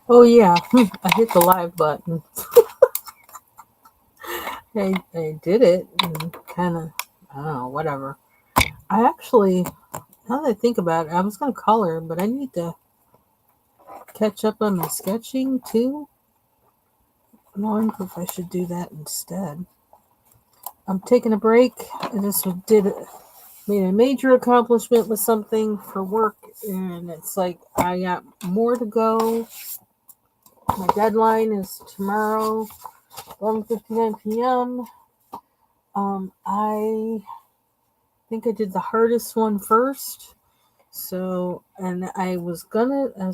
Oh yeah, I hit the live button. I did it and kind of, I don't know, whatever. I actually, now that I think about it, I was going to color, but I need to catch up on my sketching too. I'm wondering if I should do that instead. I'm taking a break. I just made a major accomplishment with something for work, and it's like I got more to go. My deadline is tomorrow, 11:59 p.m. I think I did the hardest one first. So, and I was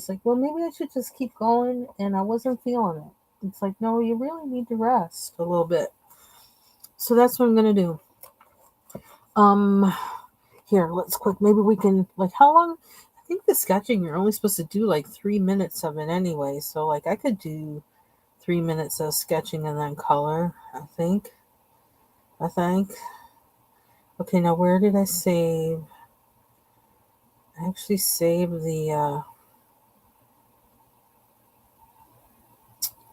like, well, maybe I should just keep going. And I wasn't feeling it. It's like, no, you really need to rest a little bit. So that's what I'm going to do. Um, Here, let's quick. Maybe we can, like, how long? I think the sketching, you're only supposed to do like 3 minutes of it anyway. So, like, I could do 3 minutes of sketching and then color, I think. I think. Okay, now where did I save? I actually saved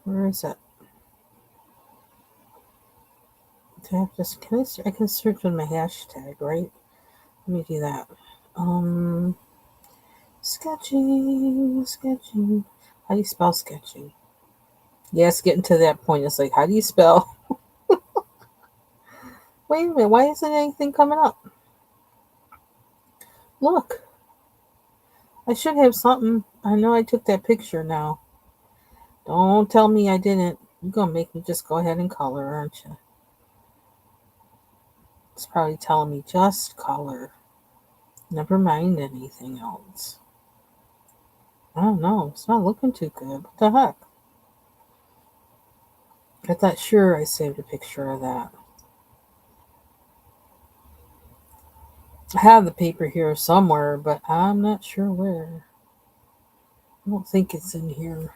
where is it? Do I have to, I can search with my hashtag, right? Let me do that. Um, sketching. How do you spell sketching? Yes, getting to that point. It's like, how do you spell? Wait a minute, why isn't anything coming up? Look, I should have something. I know I took that picture now. Don't tell me I didn't. You're gonna make me just go ahead and color, aren't you? It's probably telling me just color. Never mind anything else. I don't know. It's not looking too good. What the heck? I thought sure I saved a picture of that. I have the paper here somewhere, but I'm not sure where. I don't think it's in here.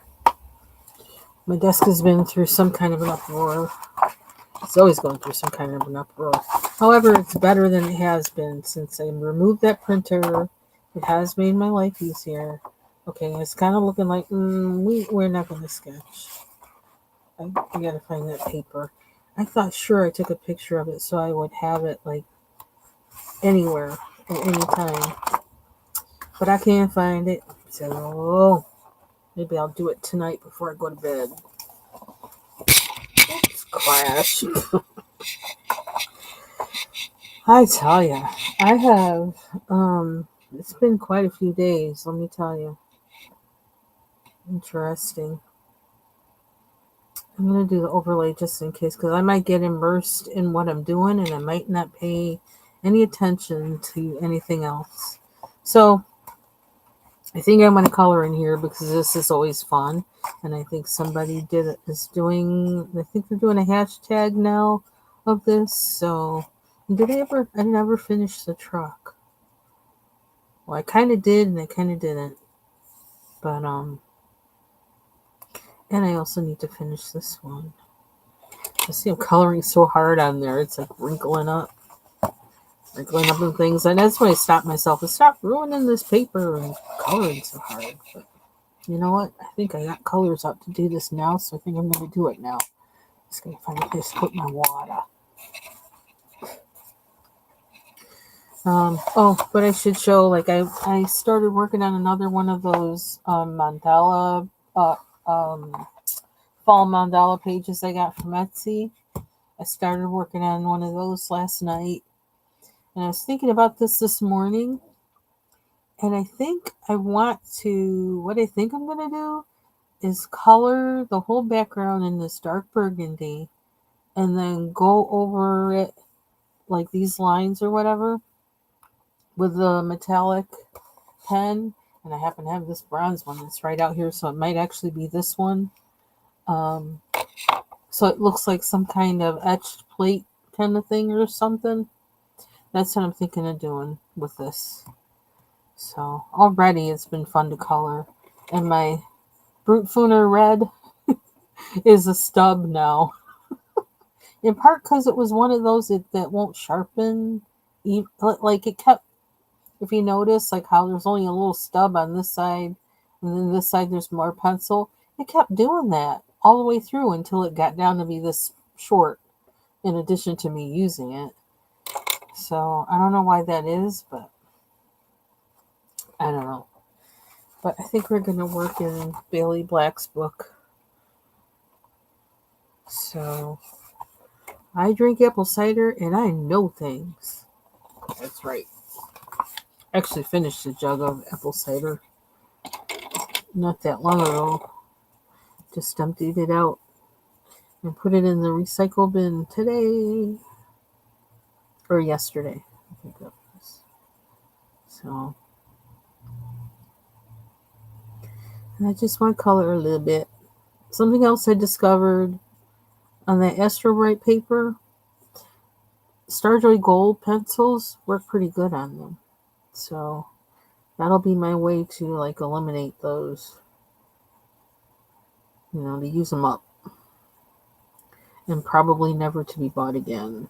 My desk has been through some kind of an uproar. It's always going through some kind of an uproar. However, it's better than it has been since I removed that printer. It has made my life easier. Okay, it's kind of looking like we're not going to sketch. I gotta find that paper. I thought sure I took a picture of it so I would have it like anywhere at any time, but I can't find it. So maybe I'll do it tonight before I go to bed. Oops, crash. I tell you, I have. It's been quite a few days. Let me tell you. Interesting. I'm gonna do the overlay just in case, because I might get immersed in what I'm doing, and I might not pay any attention to anything else. So I think I'm gonna color in here because this is always fun, and I think somebody did it is doing. I think they're doing a hashtag now of this. So did I ever? I never finished the truck. Well, I kind of did, and I kind of didn't. But and I also need to finish this one. I see I'm coloring so hard on there; it's like wrinkling up and things. And that's when I stopped myself. I stopped ruining this paper and coloring so hard. But you know what? I think I got colors up to do this now, so I think I'm going to do it now. Just going to find a place to put my water. But I should show, like, I started working on another one of those mandala, uh, um, fall mandala pages I got from Etsy. I started working on one of those last night. And I was thinking about this morning. And I think what I think I'm going to do is color the whole background in this dark burgundy and then go over it like these lines or whatever with the metallic pen. And I happen to have this bronze one that's right out here, so it might actually be this one. Um, so it looks like some kind of etched plate kind of thing or something. That's what I'm thinking of doing with this. So already it's been fun to color. And my Brute Fooner red is a stub now. In part because it was one of those that won't sharpen. Like it kept, if you notice, like how there's only a little stub on this side, and then this side there's more pencil. I kept doing that all the way through until it got down to be this short, in addition to me using it. So I don't know why that is, but I don't know. But I think we're going to work in Bailey Black's book. So I drink apple cider and I know things. That's right. I actually finished a jug of apple cider not that long ago. Just emptied it out and put it in the recycle bin today. Or yesterday. I think that was. So and I just want to color a little bit. Something else I discovered on that Astro Bright paper, Starjoy Gold pencils work pretty good on them. So that'll be my way to like eliminate those. To use them up. And probably never to be bought again.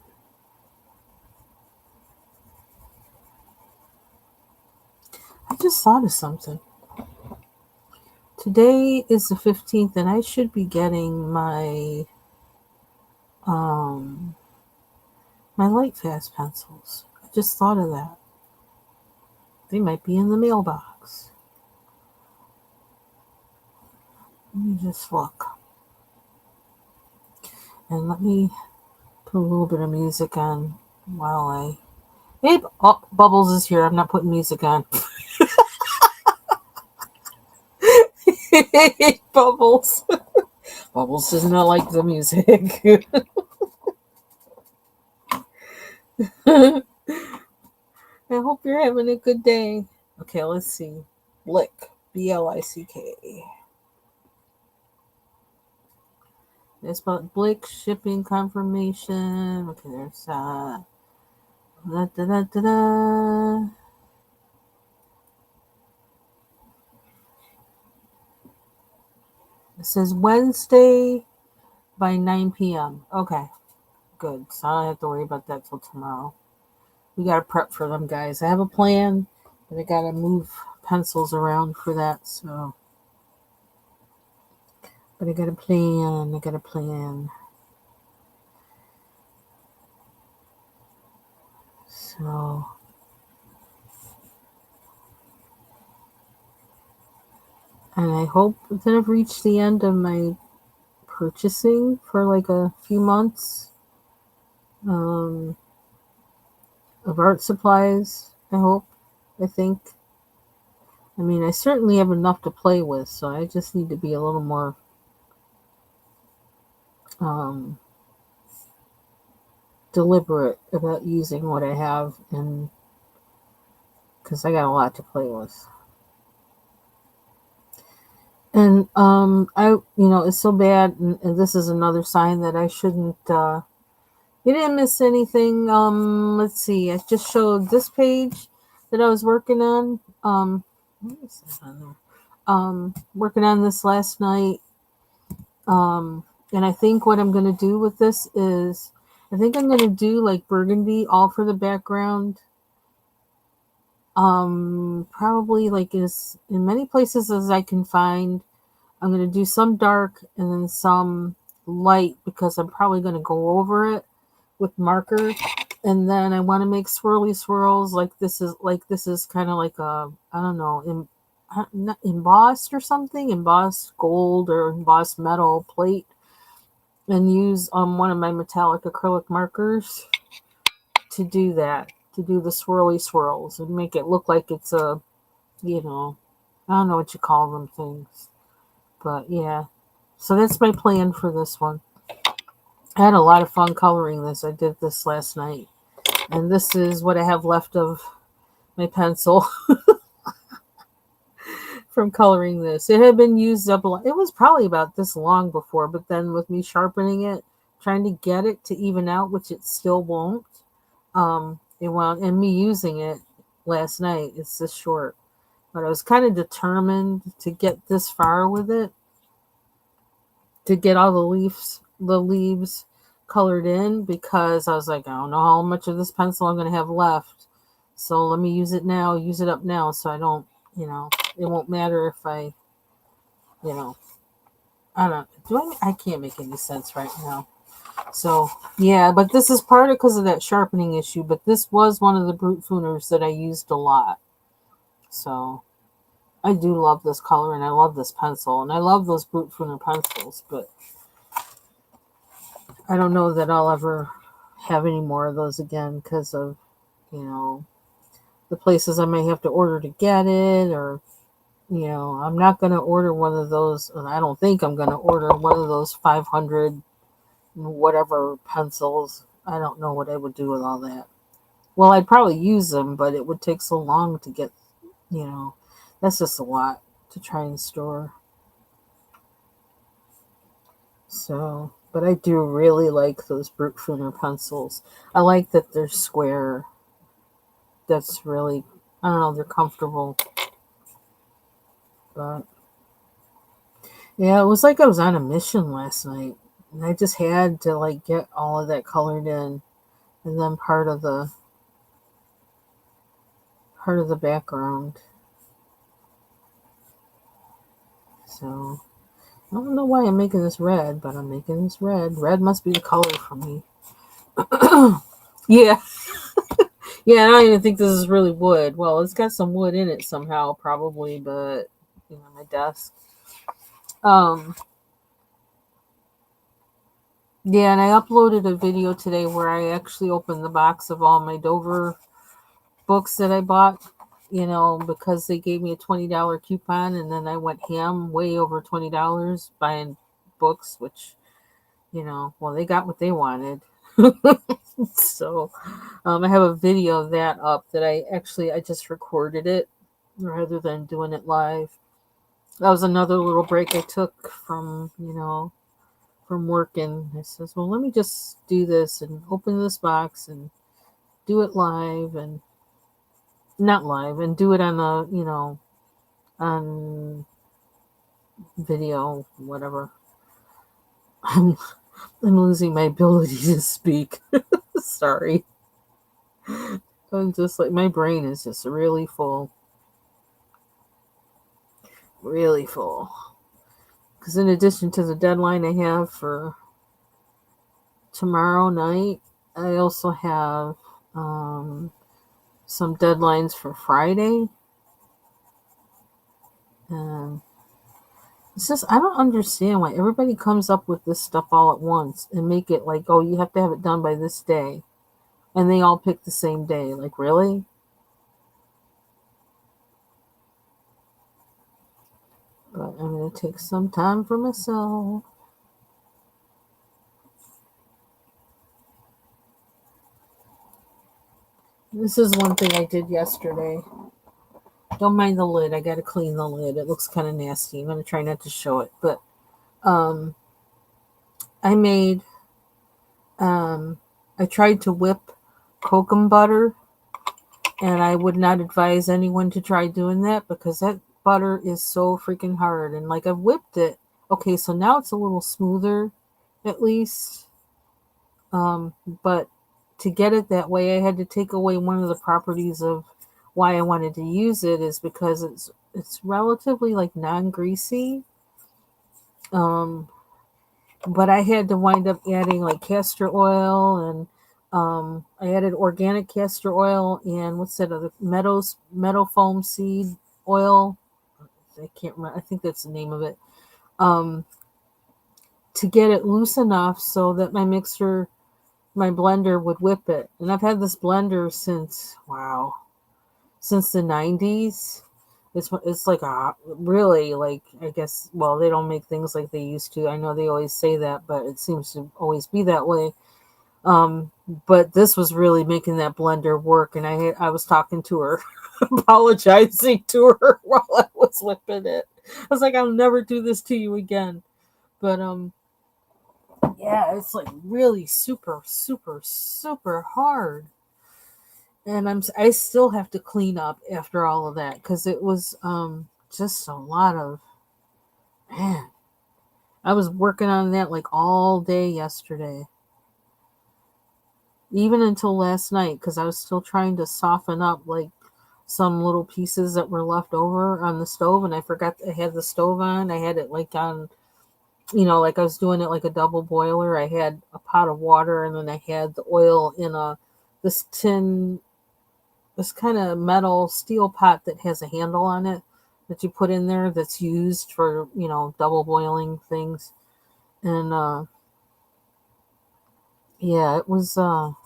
I just thought of something. Today is the 15th and I should be getting my my light fast pencils. I just thought of that. They might be in the mailbox. Let me just look. And let me put a little bit of music on while I... Hey, oh, Bubbles is here. I'm not putting music on. Bubbles. Bubbles does not like the music. I hope you're having a good day. Okay, let's see. Blick. B-L-I-C-K. There's Blick shipping confirmation. Okay, there's da-da-da-da-da. It says Wednesday by 9 p.m. Okay, good. So I don't have to worry about that till tomorrow. We got to prep for them, guys. I have a plan, but I got to move pencils around for that, so... But I got a plan. So... And I hope that I've reached the end of my purchasing for like a few months of art supplies. I think. I mean, I certainly have enough to play with, so I just need to be a little more deliberate about using what I have, and because I got a lot to play with. And it's so bad, and this is another sign that I shouldn't. You didn't miss anything. Let's see. I just showed this page that I was working on. What is that on there? Working on this last night. And I think what I'm gonna do with this is, I think I'm gonna do like burgundy all for the background. Probably like as in many places as I can find. I'm going to do some dark and then some light because I'm probably going to go over it with marker. And then I want to make swirly swirls like this is kind of like a, I don't know, not embossed or something, embossed gold or embossed metal plate, and use one of my metallic acrylic markers to do that, to do the swirly swirls and make it look like it's a, I don't know what you call them things. But yeah, so that's my plan for this one. I had a lot of fun coloring this. I did this last night. And this is what I have left of my pencil from coloring this. It had been used up a lot. It was probably about this long before, but then with me sharpening it, trying to get it to even out, which it still won't, it won't. And me using it last night, it's this short. But I was kind of determined to get this far with it, to get all the leaves colored in, because I was like, I don't know how much of this pencil I'm going to have left. So let me use it up now, so I don't, it won't matter if I, I don't. I can't make any sense right now. So yeah, but this is part of because of that sharpening issue. But this was one of the brute fooners that I used a lot. So I do love this color and I love this pencil and I love those brute fooner pencils. But I don't know that I'll ever have any more of those again because of you know the places I may have to order to get it, or I'm not going to order one of those, and I don't think I'm going to order one of those 500 whatever pencils. I don't know what I would do with all that. Well, I'd probably use them, but it would take so long to get, you know, that's just a lot to try and store. So, but I do really like those Brute Fooner pencils. I like that they're square. That's really, I don't know, they're comfortable. But yeah, it was like I was on a mission last night. And I just had to like get all of that colored in, and then part of the background. So I don't know why I'm making this red, but I'm making this red. Red must be the color for me. Yeah, yeah. I don't even think this is really wood. Well, it's got some wood in it somehow, probably, but my desk. Um, yeah, and I uploaded a video today where I actually opened the box of all my Dover books that I bought. Because they gave me a $20 coupon, and then I went ham way over $20 buying books, which well, they got what they wanted. So I have a video of that up that I just recorded it rather than doing it live. That was another little break I took from working. I says, well, let me just do this and open this box and do it live and not live and do it on on video, whatever. I'm losing my ability to speak. Sorry. I'm just like my brain is just really full. Really full. Because in addition to the deadline I have for tomorrow night, I also have some deadlines for Friday. And it's just, I don't understand why everybody comes up with this stuff all at once and make it like, oh, you have to have it done by this day. And they all pick the same day. Like, really? But I'm going to take some time for myself. This is one thing I did yesterday. Don't mind the lid. I got to clean the lid. It looks kind of nasty. I'm going to try not to show it. But um, I made, I tried to whip kokum butter. And I would not advise anyone to try doing that because that butter is so freaking hard. And like I've whipped it. Okay, so now it's a little smoother at least. But to get it that way, I had to take away one of the properties of why I wanted to use it is because it's relatively like non-greasy. Um, but I had to wind up adding like castor oil and I added organic castor oil and what's that other meadow foam seed oil. I can't remember. I think that's the name of it. Um, to get it loose enough so that my blender would whip it. And I've had this blender since the 90s. It's like a really like I guess well they don't make things like they used to. I know they always say that, but it seems to always be that way. Um, but this was really making that blender work, and I was talking to her, apologizing to her while I was whipping it. I was like, I'll never do this to you again. But yeah, it's like really super, super, super hard. And I still have to clean up after all of that because it was just a lot of man. I was working on that like all day yesterday, even until last night because I was still trying to soften up like some little pieces that were left over on the stove, and I forgot I had the stove on. I had it like on like I was doing it like a double boiler. I had a pot of water, and then I had the oil in this tin, this kind of metal steel pot that has a handle on it that you put in there that's used for, double boiling things. And yeah, it was so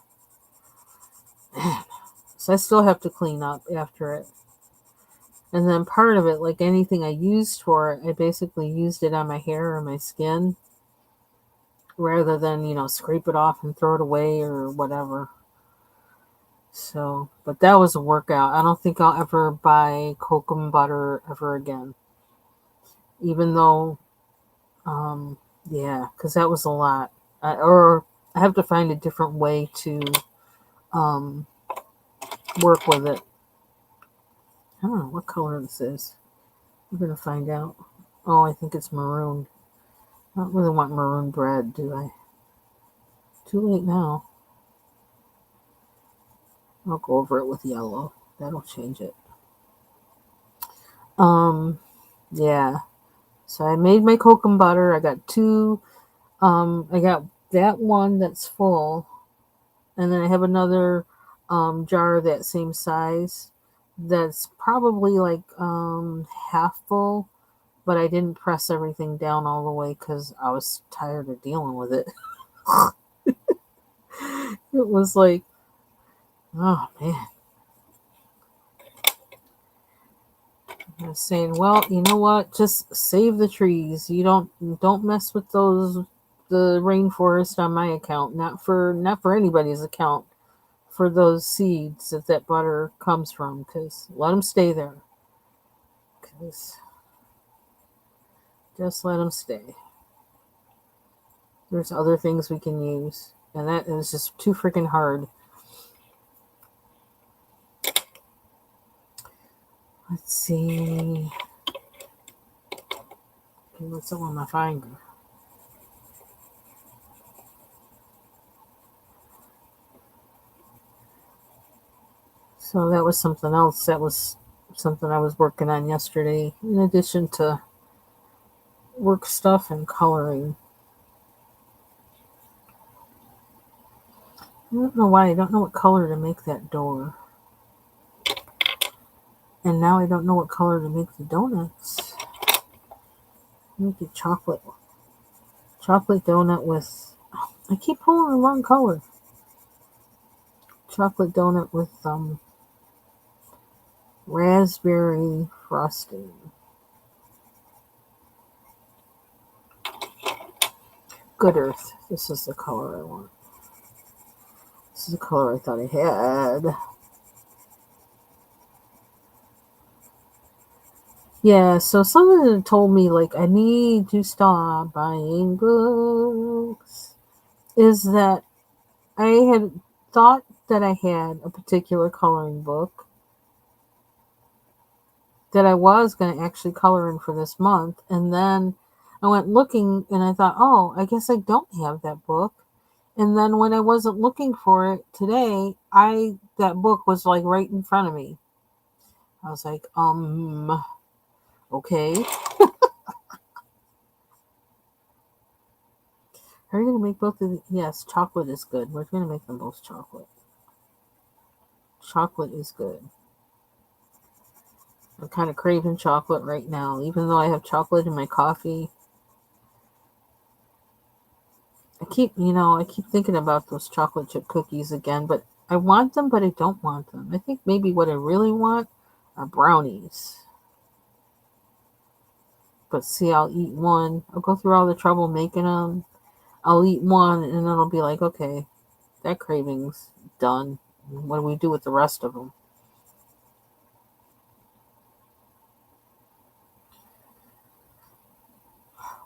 I still have to clean up after it. And then part of it, like anything I used for it, I basically used it on my hair or my skin rather than, scrape it off and throw it away or whatever. So, but that was a workout. I don't think I'll ever buy cocoa butter ever again. Even though, yeah, because that was a lot. Or I have to find a different way to um, work with it. I don't know what color this is. We're going to find out. Oh, I think it's maroon. I don't really want maroon bread, do I? Too late now. I'll go over it with yellow. That'll change it. Um, yeah. So I made my cocoa butter. I got two. I got that one that's full, and then I have another jar that same size that's probably like half full, but I didn't press everything down all the way because I was tired of dealing with it. It was like, oh man. I was saying, well, you know what? Just save the trees. You don't mess with the rainforest on my account. Not for anybody's account. For those seeds that butter comes from, because let them stay there. Because just let them stay. There's other things we can use, and that is just too freaking hard. Let's see. Okay, what's up on my finger? So that was something else. That was something I was working on yesterday, in addition to work stuff and coloring. I don't know why. I don't know what color to make that door. And now I don't know what color to make the donuts. Make it chocolate. Chocolate donut with... I keep pulling the wrong color. Chocolate donut with raspberry frosting. Good Earth. This is the color I want. This is the color I thought I had. Yeah, so someone told me, like, I need to stop buying books. Is that I had thought that I had a particular coloring book that I was going to actually color in for this month. And then I went looking and I thought, oh, I guess I don't have that book. And then when I wasn't looking for it today, that book was like right in front of me. I was like, okay. Are you going to make both of these? Yes, chocolate is good. We're going to make them both chocolate. Chocolate is good. I'm kind of craving chocolate right now, even though I have chocolate in my coffee. I keep thinking about those chocolate chip cookies again, but I want them, but I don't want them. I think maybe what I really want are brownies. But see, I'll eat one. I'll go through all the trouble making them. I'll eat one, and then I'll be like, okay, that craving's done. What do we do with the rest of them?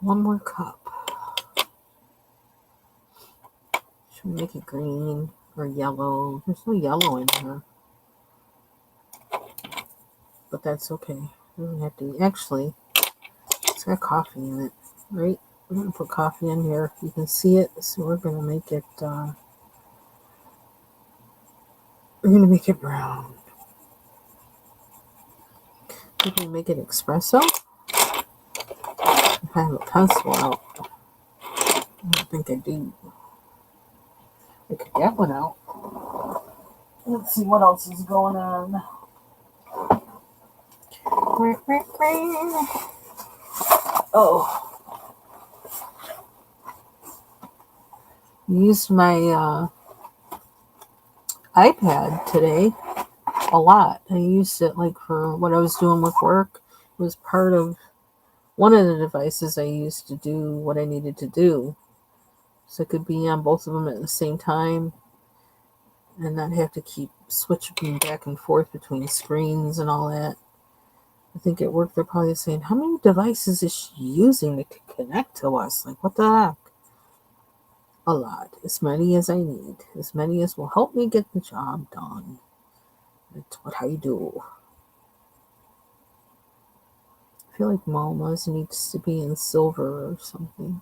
One more cup. Should we make it green or yellow? There's no yellow in here. But that's okay. We don't have to. Actually, it's got coffee in it, right? We're going to put coffee in here. You can see it. So we're going to make it, brown. We're going to make it espresso. If I have a pencil out, I don't think I do. I could get one out. Let's see what else is going on. Oh, used my iPad today a lot. I used it like for what I was doing with work. It was part of one of the devices I used to do what I needed to do. So I could be on both of them at the same time and not have to keep switching back and forth between screens and all that. I think at work they're probably saying, how many devices is she using to connect to us? Like, what the heck? A lot. As many as I need. As many as will help me get the job done. That's what I do. I feel like Mama's needs to be in silver or something.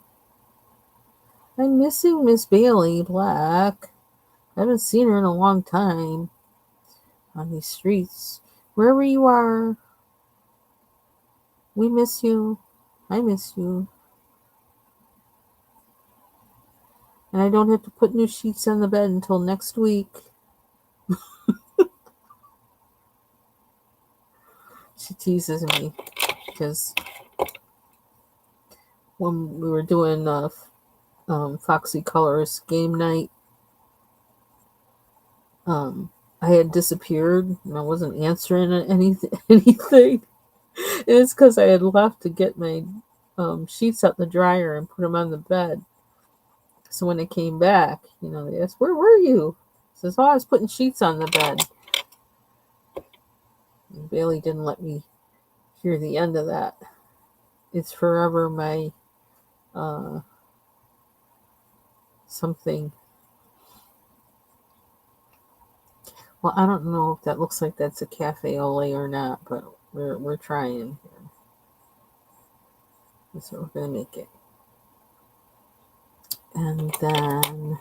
I'm missing Miss Bailey Black. I haven't seen her in a long time on these streets. Wherever you are, we miss you. I miss you. And I don't have to put new sheets on the bed until next week. She teases me because when we were doing Foxy Colors game night, I had disappeared and I wasn't answering anything. And it's because I had left to get my sheets out the dryer and put them on the bed. So when I came back, they asked, "Where were you?" I says, "Oh, I was putting sheets on the bed." And Bailey didn't let me hear the end of that. It's forever my something. Well, I don't know if that looks like that's a cafe au lait or not, but we're trying here. So we're gonna make it. And then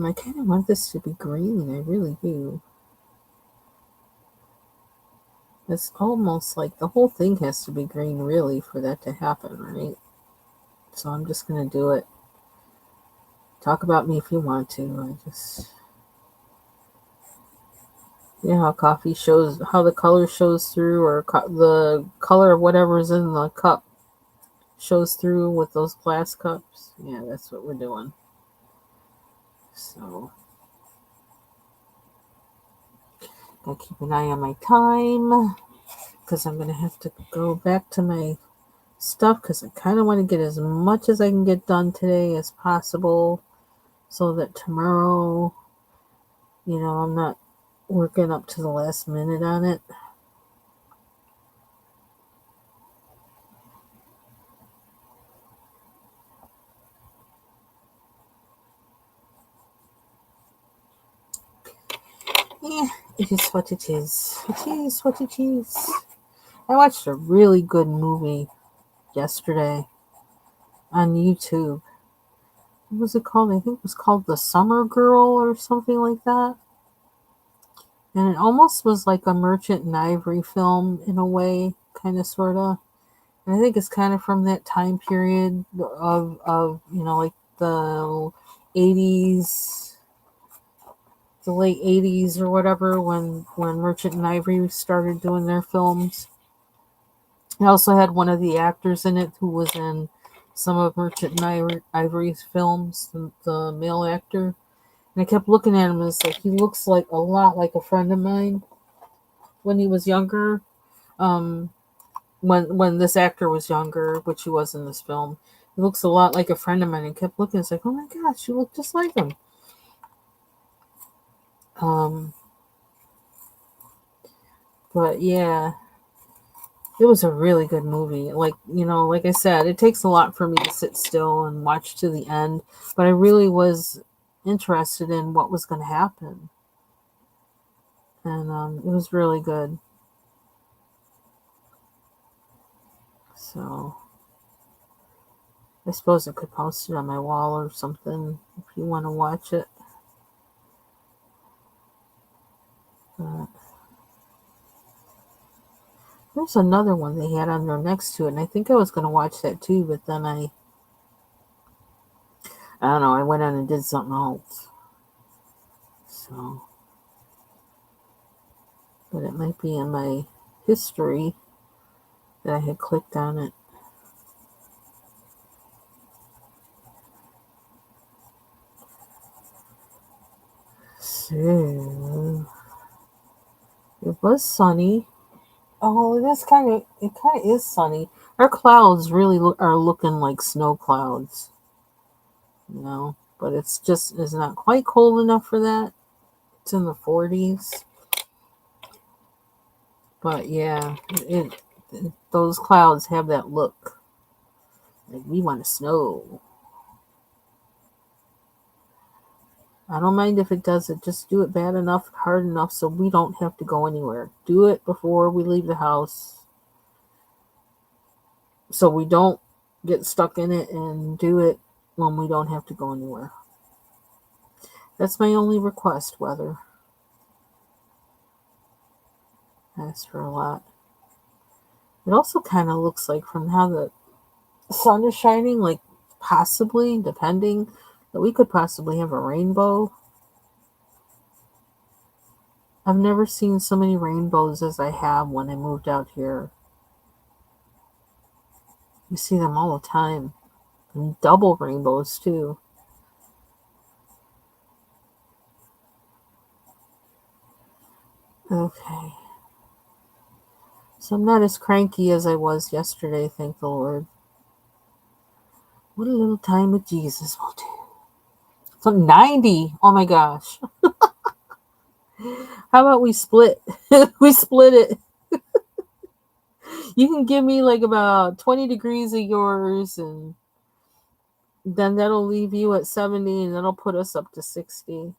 I kind of want this to be green. I really do. It's almost like the whole thing has to be green, really, for that to happen, right? So I'm just gonna do it. Talk about me if you want to. How coffee shows, how the color shows through, or the color of whatever's in the cup shows through with those glass cups. Yeah, that's what we're doing. So gotta keep an eye on my time because I'm gonna have to go back to my stuff because I kind of want to get as much as I can get done today as possible so that tomorrow, I'm not working up to the last minute on it. Yeah, it is what it is. It is what it is. I watched a really good movie yesterday on YouTube. What was it called? I think it was called The Summer Girl or something like that. And it almost was like a Merchant and Ivory film in a way, kind of, sort of. And I think it's kind of from that time period of like the 80s, the late 80s or whatever, when Merchant and Ivory started doing their films. I also had one of the actors in it who was in some of Merchant and Ivory's films, the male actor. And I kept looking at him and it's like he looks like a lot like a friend of mine when he was younger. When this actor was younger, which he was in this film, he looks a lot like a friend of mine. And kept looking, it's like, oh my gosh, you look just like him. But yeah, it was a really good movie. Like I said, it takes a lot for me to sit still and watch to the end, but I really was interested in what was going to happen, and it was really good. So I suppose I could post it on my wall or something if you want to watch it. But There's another one they had on there next to it, and I think I was going to watch that too, but then I don't know, I went on and did something else. So, but it might be in my history that I had clicked on it. So, it was sunny. Oh, it kind of is sunny. Our clouds really are looking like snow clouds, but it's not quite cold enough for that. It's in the 40s. But yeah, those clouds have that look. Like we want to snow. I don't mind if it does it. Just do it bad enough, hard enough so we don't have to go anywhere. Do it before we leave the house so we don't get stuck in it, and do it when we don't have to go anywhere. That's my only request, weather. Ask for a lot. It also kind of looks like, from how the sun is shining, like possibly, depending, that we could possibly have a rainbow. I've never seen so many rainbows as I have when I moved out here. You see them all the time. And double rainbows, too. Okay. So I'm not as cranky as I was yesterday, thank the Lord. What a little time with Jesus will do. So 90. Oh my gosh. How about we split? We split it. You can give me like about 20 degrees of yours, and then that'll leave you at 70, and that'll put us up to 60.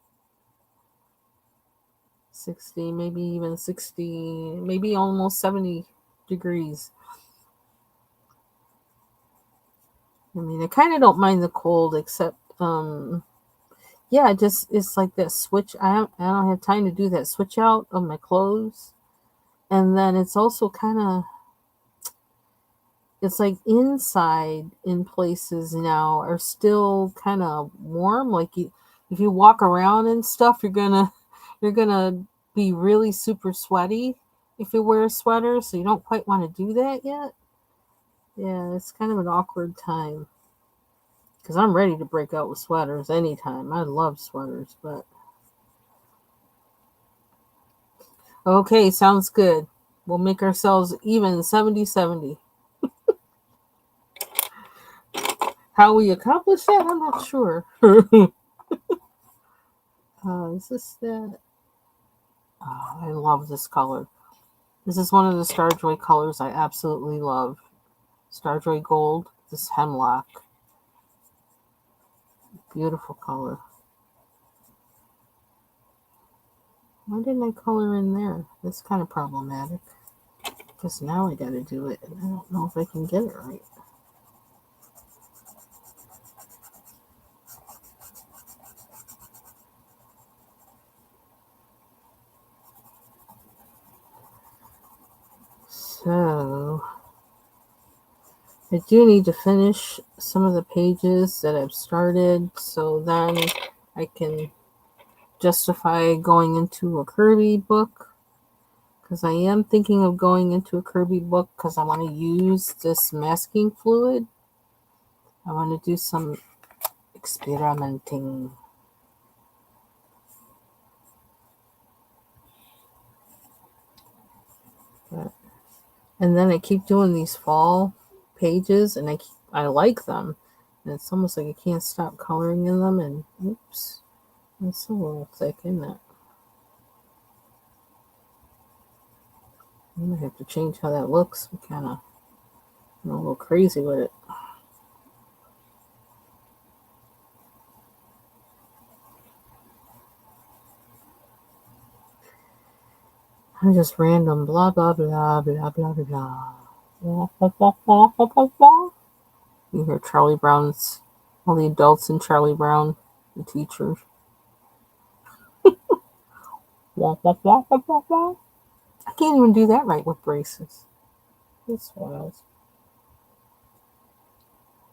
60, maybe even 60, maybe almost 70 degrees. I mean, I kind of don't mind the cold, except, yeah, it's like that switch. I don't have time to do that switch out of my clothes. And then it's also kind of, it's like inside in places now are still kind of warm. Like if you walk around and stuff, you're gonna be really super sweaty if you wear a sweater. So you don't quite want to do that yet. Yeah, it's kind of an awkward time because I'm ready to break out with sweaters anytime. I love sweaters, but okay, sounds good. We'll make ourselves even 70-70. How we accomplish that, I'm not sure. Is this that? Oh, I love this color. This is one of the Starjoy colors I absolutely love. Starjoy Gold, this hemlock. Beautiful color. Why didn't I color in there? That's kind of problematic. Because now I gotta do it, and I don't know if I can get it right. So, I do need to finish some of the pages that I've started, so then I can justify going into a Kirby book. Because I am thinking of going into a Kirby book because I want to use this masking fluid. I want to do some experimenting. And then I keep doing these fall pages, and I like them. And it's almost like I can't stop coloring in them. And oops, it's a little thick, isn't it? I'm gonna have to change how that looks. I'm kind of a little crazy with it. I'm just random blah blah blah blah blah blah. Blah, blah, blah, blah, blah, blah, blah. You hear Charlie Brown's, all the adults in Charlie Brown, the teachers. Wah, wah, wah, wah, wah, wah. I can't even do that right with braces. It's wild.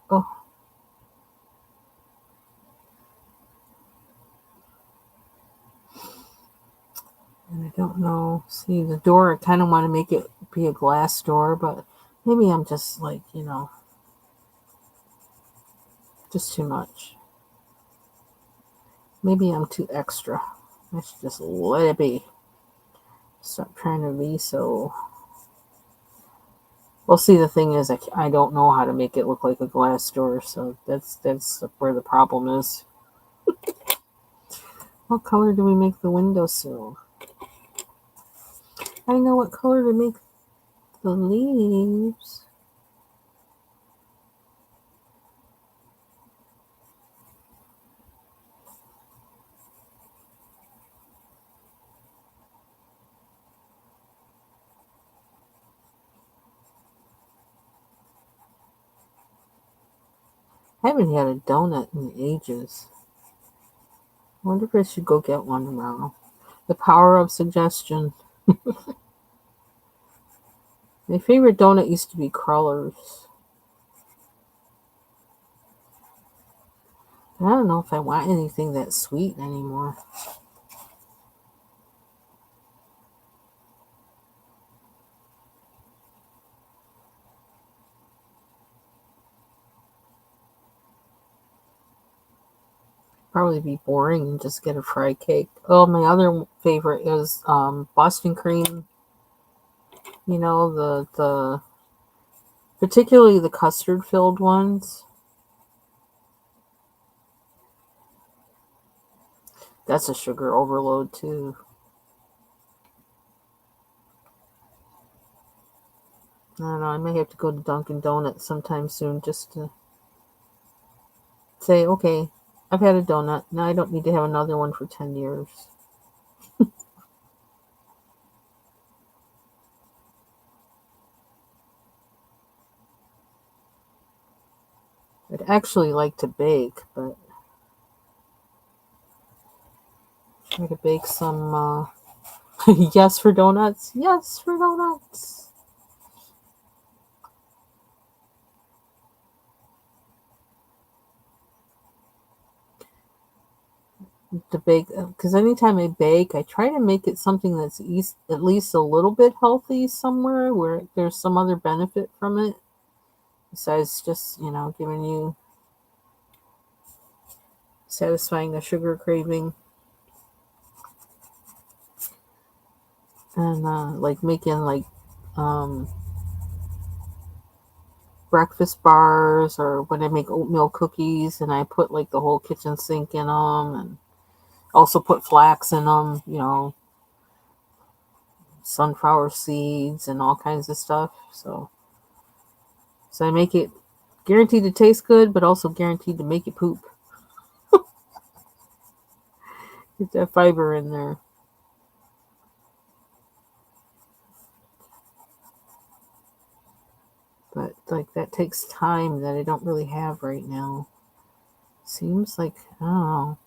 Oh, and I don't know. See, the door, I kind of want to make it be a glass door, but maybe I'm just like, just too much. Maybe I'm too extra. I should just let it be. Stop trying to be so. Well, see, the thing is, I don't know how to make it look like a glass door, so that's where the problem is. What color do we make the windowsill? I know what color to make the leaves. I haven't had a donut in ages. I wonder if I should go get one tomorrow. The power of suggestion. My favorite donut used to be Crullers. I don't know if I want anything that sweet anymore. Probably be boring and just get a fried cake. Oh, my other favorite is Boston cream. The particularly the custard filled ones. That's a sugar overload too. I don't know. I may have to go to Dunkin' Donuts sometime soon just to say, okay, I've had a donut. Now I don't need to have another one for 10 years. I'd actually like to bake, but try to bake some. Yes for donuts. Yes for donuts. To bake, because anytime I bake, I try to make it something that's at least a little bit healthy somewhere where there's some other benefit from it besides just giving you satisfying a sugar craving. And like making like um, breakfast bars, or when I make oatmeal cookies and I put like the whole kitchen sink in them, and also put flax in them, sunflower seeds and all kinds of stuff. So I make it guaranteed to taste good, but also guaranteed to make it poop. Get that fiber in there. But like that takes time that I don't really have right now. Seems like, I don't know,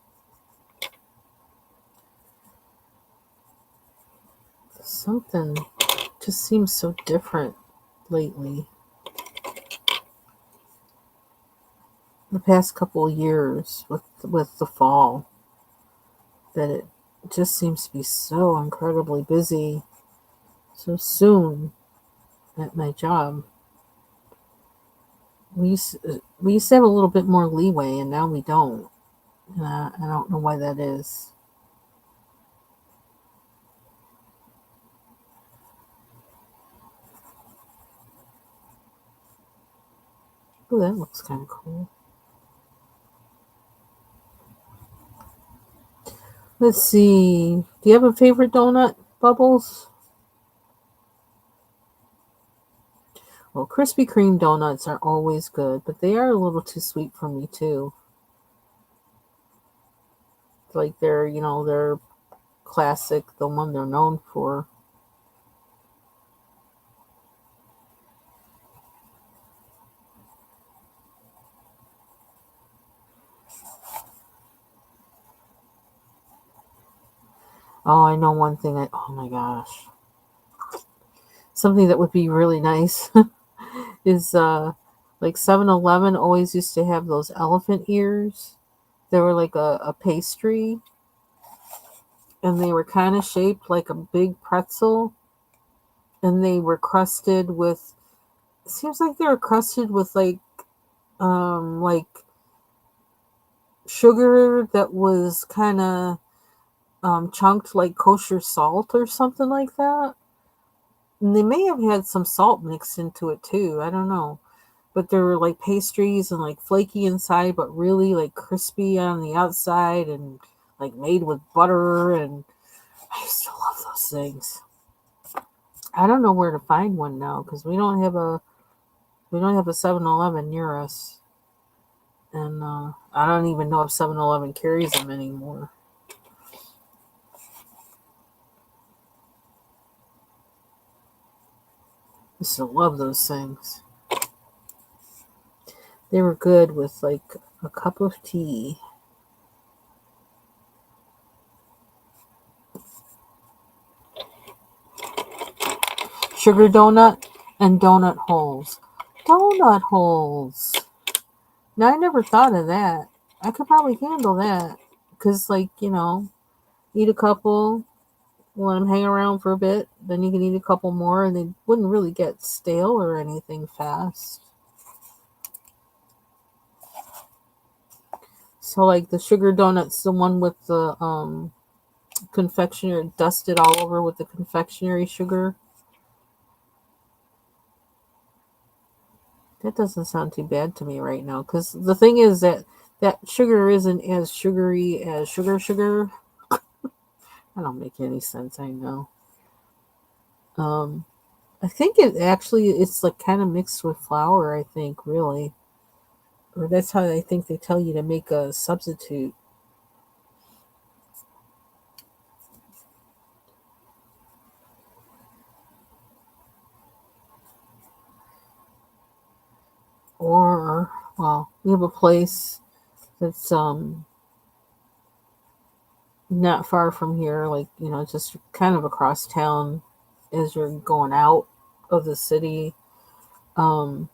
something just seems so different lately. The past couple of years with the fall, that it just seems to be so incredibly busy so soon at my job. We used to have a little bit more leeway, and now we don't. And I don't know why that is. Oh, that looks kind of cool. Let's see. Do you have a favorite donut, Bubbles? Well, Krispy Kreme donuts are always good, but they are a little too sweet for me too. Like they're classic, the one they're known for. Oh, I know one thing. Oh my gosh. something that would be really nice is like 7-Eleven always used to have those elephant ears. They were like a pastry, and they were kind of shaped like a big pretzel, and they were crusted with, it seems like they were crusted with like sugar that was kind of chunked like kosher salt or something like that. And they may have had some salt mixed into it too. I don't know. But they were like pastries and like flaky inside, but really like crispy on the outside and like made with butter. And I used to love those things. I don't know where to find one now because we don't have a 7-Eleven near us, and I don't even know if 7-Eleven carries them anymore. I used to love those things. They were good with like a cup of tea. Sugar donut and donut holes. Donut holes. Now I never thought of that. I could probably handle that because, like, eat a couple, let them hang around for a bit. Then you can eat a couple more, and they wouldn't really get stale or anything fast. So, like the sugar donuts, the one with the confectionery dusted all over with the confectionery sugar. That doesn't sound too bad to me right now. Because the thing is that sugar isn't as sugary as sugar. I don't make any sense. I know. Um, I think it's like kind of mixed with flour. I think really, or that's how I think they tell you to make a substitute. Or well, we have a place that's not far from here, like just kind of across town as you're going out of the city. Um,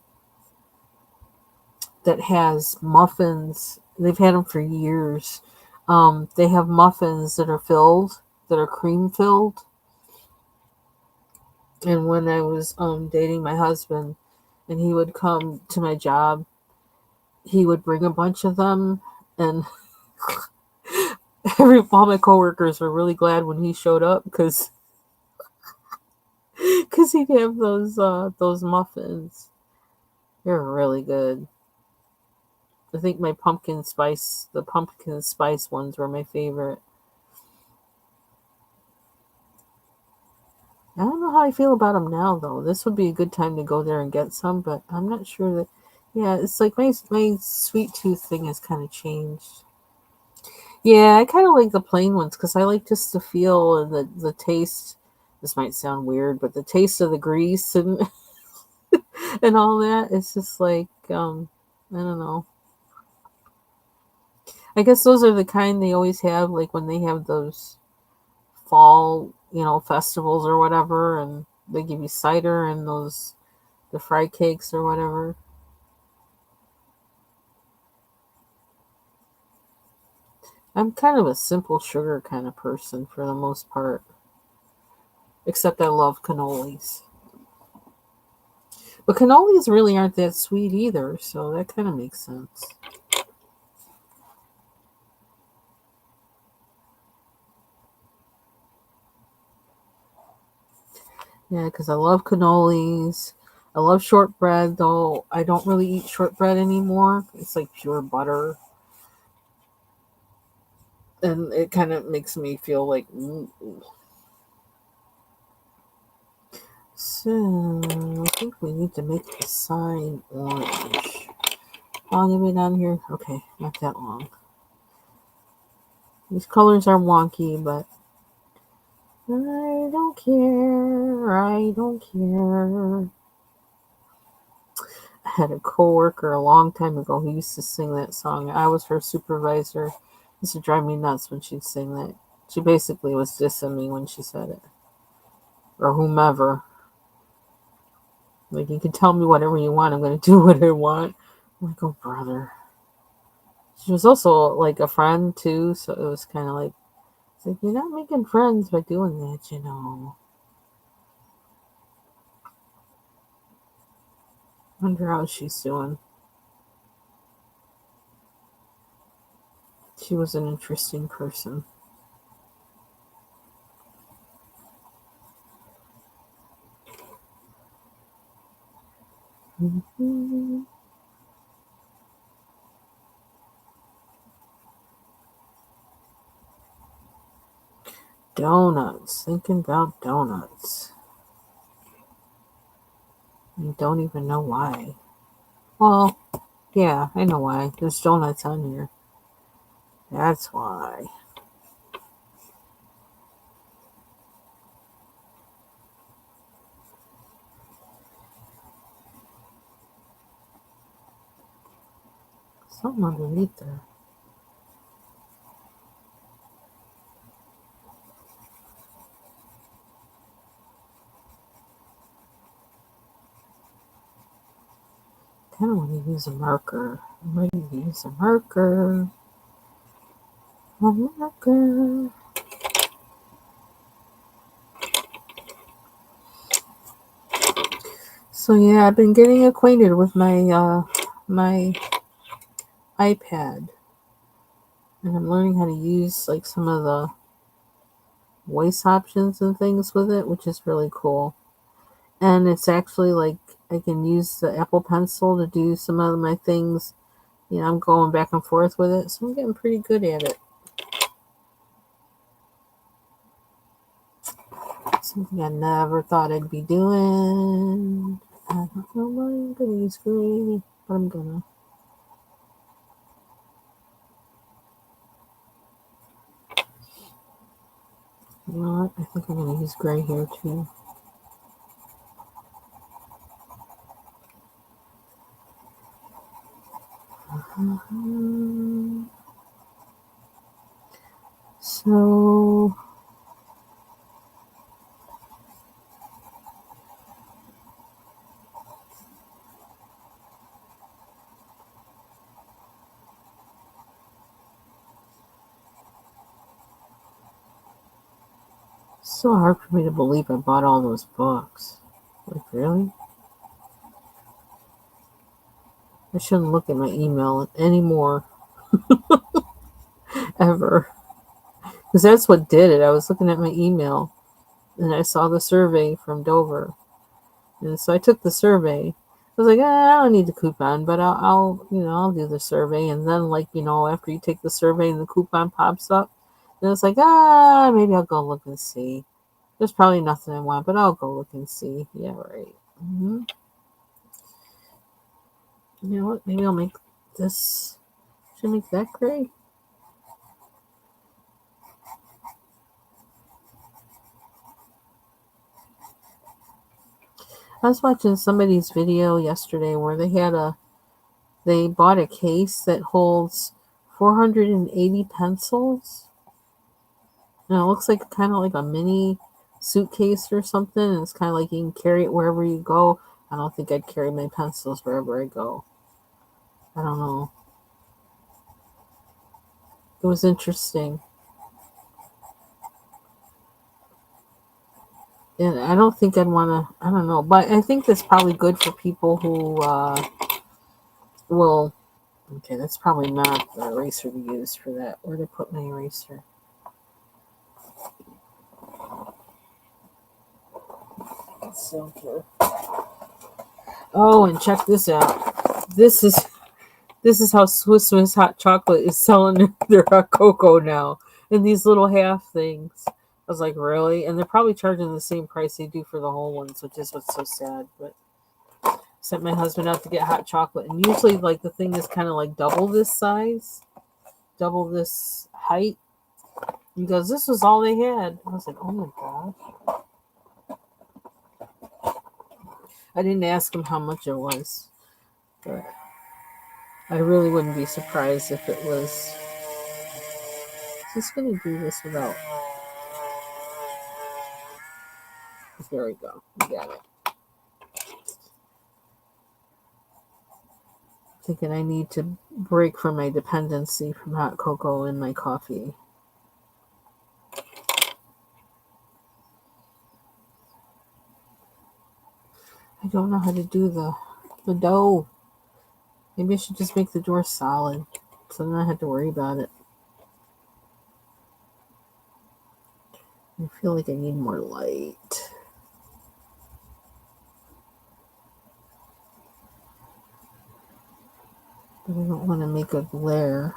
that has muffins. They've had them for years. They have muffins that are cream filled. And when I was dating my husband, and he would come to my job, he would bring a bunch of them, and all my coworkers were really glad when he showed up because he'd have those muffins. They're really good. I think the pumpkin spice ones were my favorite. I don't know how I feel about them now, though. This would be a good time to go there and get some, but I'm not sure that. Yeah, it's like my sweet tooth thing has kind of changed. Yeah, I kind of like the plain ones because I like just the feel and the taste. This might sound weird, but the taste of the grease and and all that. It's just like I don't know. I guess those are the kind they always have, like when they have those fall, festivals or whatever, and they give you cider and the fry cakes or whatever. I'm kind of a simple sugar kind of person for the most part, except I love cannolis. But cannolis really aren't that sweet either, so that kind of makes sense. Yeah, because I love cannolis. I love shortbread, though I don't really eat shortbread anymore. It's like pure butter. And it kind of makes me feel like. So, I think we need to make the sign orange. How long have we down here? Okay, not that long. These colors are wonky, but I don't care. I don't care. I had a coworker a long time ago who used to sing that song. I was her supervisor. It used to drive me nuts when she'd sing that. She basically was dissing me when she said it, or whomever. Like, you can tell me whatever you want. I'm going to do what I want. I'm like, oh, brother. She was also like a friend too, so it was kind of like, it's like, you're not making friends by doing that, you know. Wonder how she's doing. She was an interesting person. Mhm. Donuts. Thinking about donuts. I don't even know why. Well, yeah, I know why. There's donuts on here. That's why. Something underneath there. Kind of want to use a marker. I'm ready to use a marker. A marker. So yeah, I've been getting acquainted with my iPad, and I'm learning how to use like some of the voice options and things with it, which is really cool. And it's actually like I can use the Apple Pencil to do some of my things. You know, I'm going back and forth with it, so I'm getting pretty good at it. Something I never thought I'd be doing. I don't know why I'm gonna use green, but I'm gonna. You know what? I think I'm gonna use gray here too. So, so hard for me to believe I bought all those books. Like, really? I shouldn't look at my email anymore, ever. Because that's what did it. I was looking at my email and I saw the survey from Dover. And so I took the survey. I was like, I don't need the coupon, but I'll do the survey. And then, like, after you take the survey and the coupon pops up, then it's like, maybe I'll go look and see. There's probably nothing I want, but I'll go look and see. Yeah, right. You know what? Maybe I'll make this. Should I make that gray? I was watching somebody's video yesterday where they bought a case that holds 480 pencils. And it looks like kind of like a mini suitcase or something. And it's kind of like you can carry it wherever you go. I don't think I'd carry my pencils wherever I go. I don't know. It was interesting. And I don't think I'd want to, I don't know. But I think that's probably good for people who will. Okay, that's probably not the eraser to use for that. Where did I put my eraser? So here. Oh, and check this out. This is This is how Swiss Miss Hot Chocolate is selling their hot cocoa now in these little half things. I was like, really? And they're probably charging the same price they do for the whole ones, which is what's so sad. But sent my husband out to get hot chocolate, and usually, like, the thing is kind of like double this size, double this height. He goes, "This was all they had." I was like, "Oh my gosh!" I didn't ask him how much it was, but I really wouldn't be surprised if it was. Just gonna do this without. There we go. We got it. thinking I need to break from my dependency from hot cocoa in my coffee. I don't know how to do the dough. Maybe I should just make the dough solid, so then I don't have to worry about it. I feel like I need more light. But I don't want to make a glare.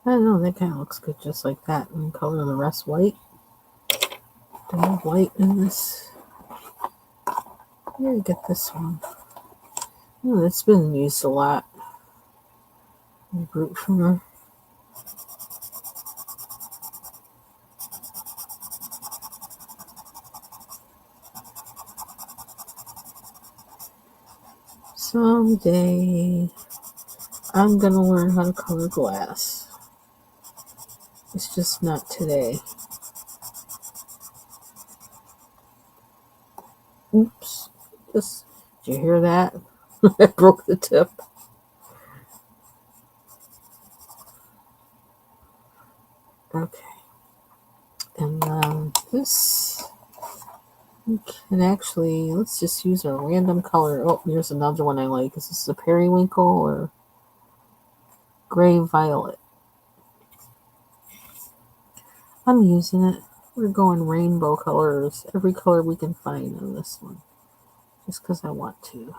I don't know, that kind of looks good just like that. And color the rest white. Do I have white in this? Where did I get this one? Oh, it's been used a lot. Root from someday I'm gonna learn how to color glass. It's just not today. Oops. Did you hear that? I broke the tip. Okay. And this, we can actually, let's just use a random color. Oh, here's another one I like. Is this a periwinkle or gray violet? I'm using it. We're going rainbow colors. Every color we can find on this one. Just because I want to.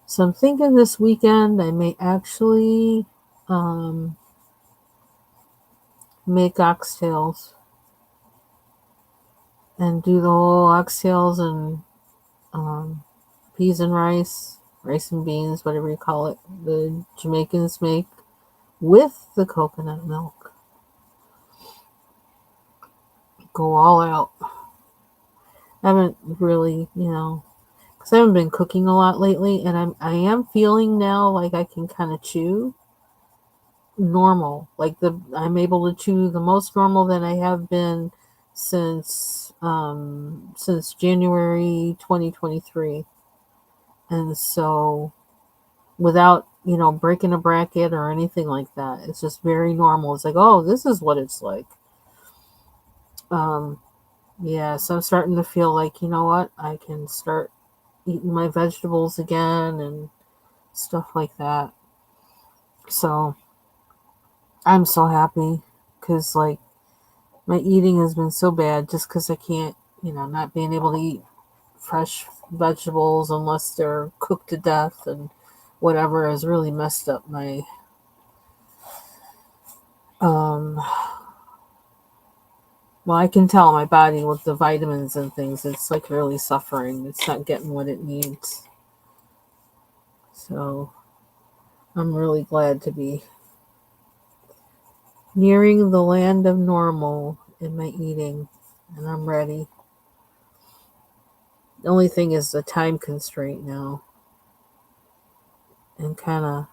So I'm thinking this weekend I may actually make oxtails and do the whole oxtails and peas and rice and beans, whatever you call it, the Jamaicans make with the coconut milk. Go all out. I haven't really, because I haven't been cooking a lot lately, and I am feeling now like I can kind of chew normal. Like I'm able to chew the most normal that I have been since January 2023, and so without breaking a bracket or anything like that. It's just very normal. It's like, oh, this is what it's like. Yeah, so I'm starting to feel like, you know what, I can start eating my vegetables again and stuff like that. So I'm so happy because like my eating has been so bad just because I can't, not being able to eat fresh vegetables unless they're cooked to death and whatever has really messed up my well, I can tell my body with the vitamins and things, it's like really suffering. It's not getting what it needs. So I'm really glad to be nearing the land of normal in my eating, and I'm ready. The only thing is the time constraint now, and kind of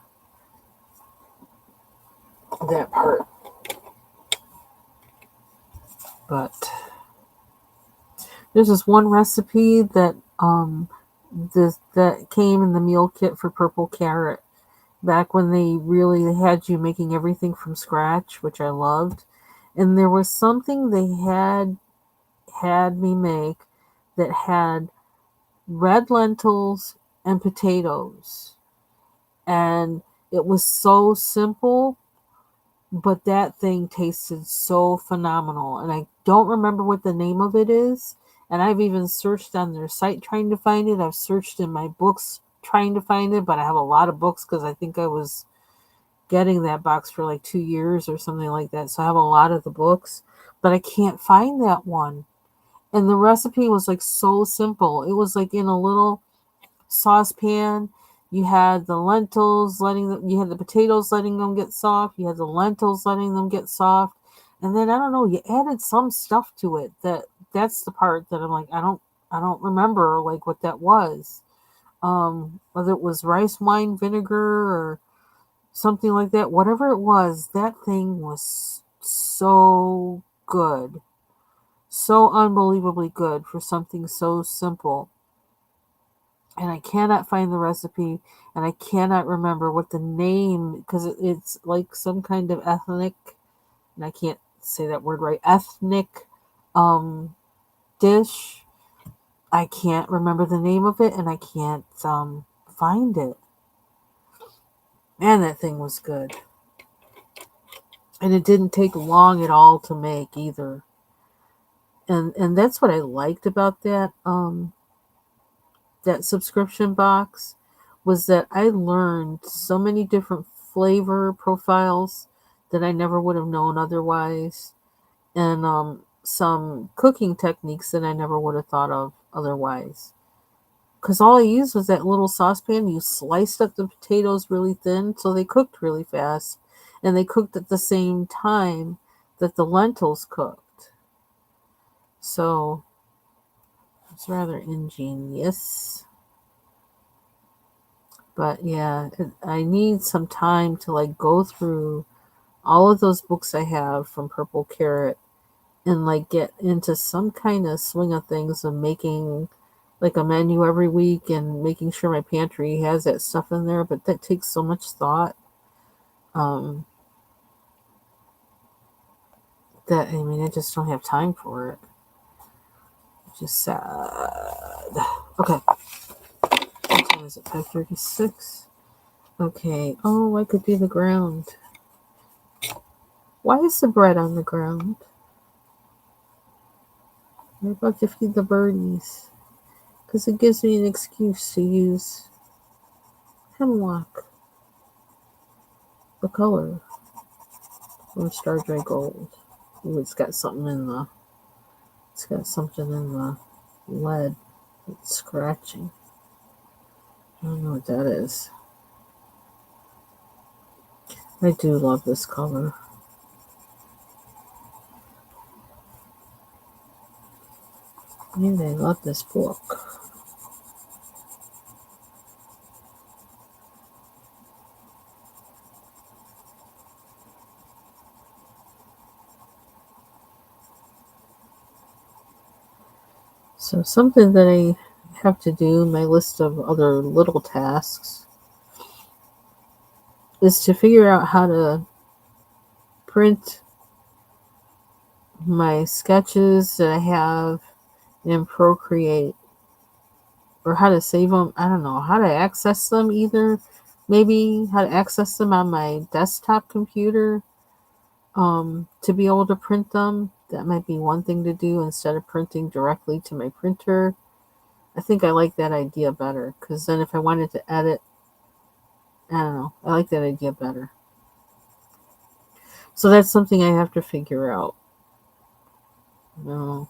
that part. But there's this one recipe that that came in the meal kit for Purple Carrot back when they really had you making everything from scratch, which I loved. And there was something they had me make that had red lentils and potatoes. And it was so simple, but that thing tasted so phenomenal. And I don't remember what the name of it is. And I've even searched on their site trying to find it. I've searched in my books trying to find it, but I have a lot of books because I think I was getting that box for like 2 years or something like that. So I have a lot of the books, but I can't find that one. And the recipe was like so simple. It was like in a little saucepan. You had the lentils you had the potatoes letting them get soft. You had the lentils letting them get soft. And then I don't know, you added some stuff to it that's the part that I'm like, I don't remember like what that was. whether it was rice wine vinegar or something like that, whatever it was, that thing was so good. So unbelievably good for something so simple. And I cannot find the recipe, and I cannot remember what the name, because it's like some kind of ethnic, and I can't say that word right, ethnic um, dish. I can't remember the name of it, and I can't find it. Man, that thing was good. And it didn't take long at all to make either. And that's what I liked about that subscription box, was that I learned so many different flavor profiles that I never would have known otherwise, and some cooking techniques that I never would have thought of otherwise. Because all I used was that little saucepan. You sliced up the potatoes really thin, so they cooked really fast, and they cooked at the same time that the lentils cooked. So it's rather ingenious. But yeah, I need some time to like go through all of those books I have from Purple Carrot and like get into some kind of swing of things of making like a menu every week and making sure my pantry has that stuff in there. But that takes so much thought. Um, that I mean, I just don't have time for it. Just sad. Okay, what time is it? 5:36. Okay. Oh, I could do the ground. Why is the bread on the ground? I'm about to feed the birdies. Because it gives me an excuse to use hemlock, the color from Star Trek Gold. Ooh, it's got something in the lead. It's scratching. I don't know what that is. I do love this color. And I love this book. So something that I have to do, my list of other little tasks, is to figure out how to print my sketches that I have in Procreate, or how to save them. I don't know how to access them either. Maybe how to access them on my desktop computer, to be able to print them. That might be one thing to do instead of printing directly to my printer. I think I like that idea better, because then if I wanted to edit, I don't know, I like that idea better. So that's something I have to figure out. No,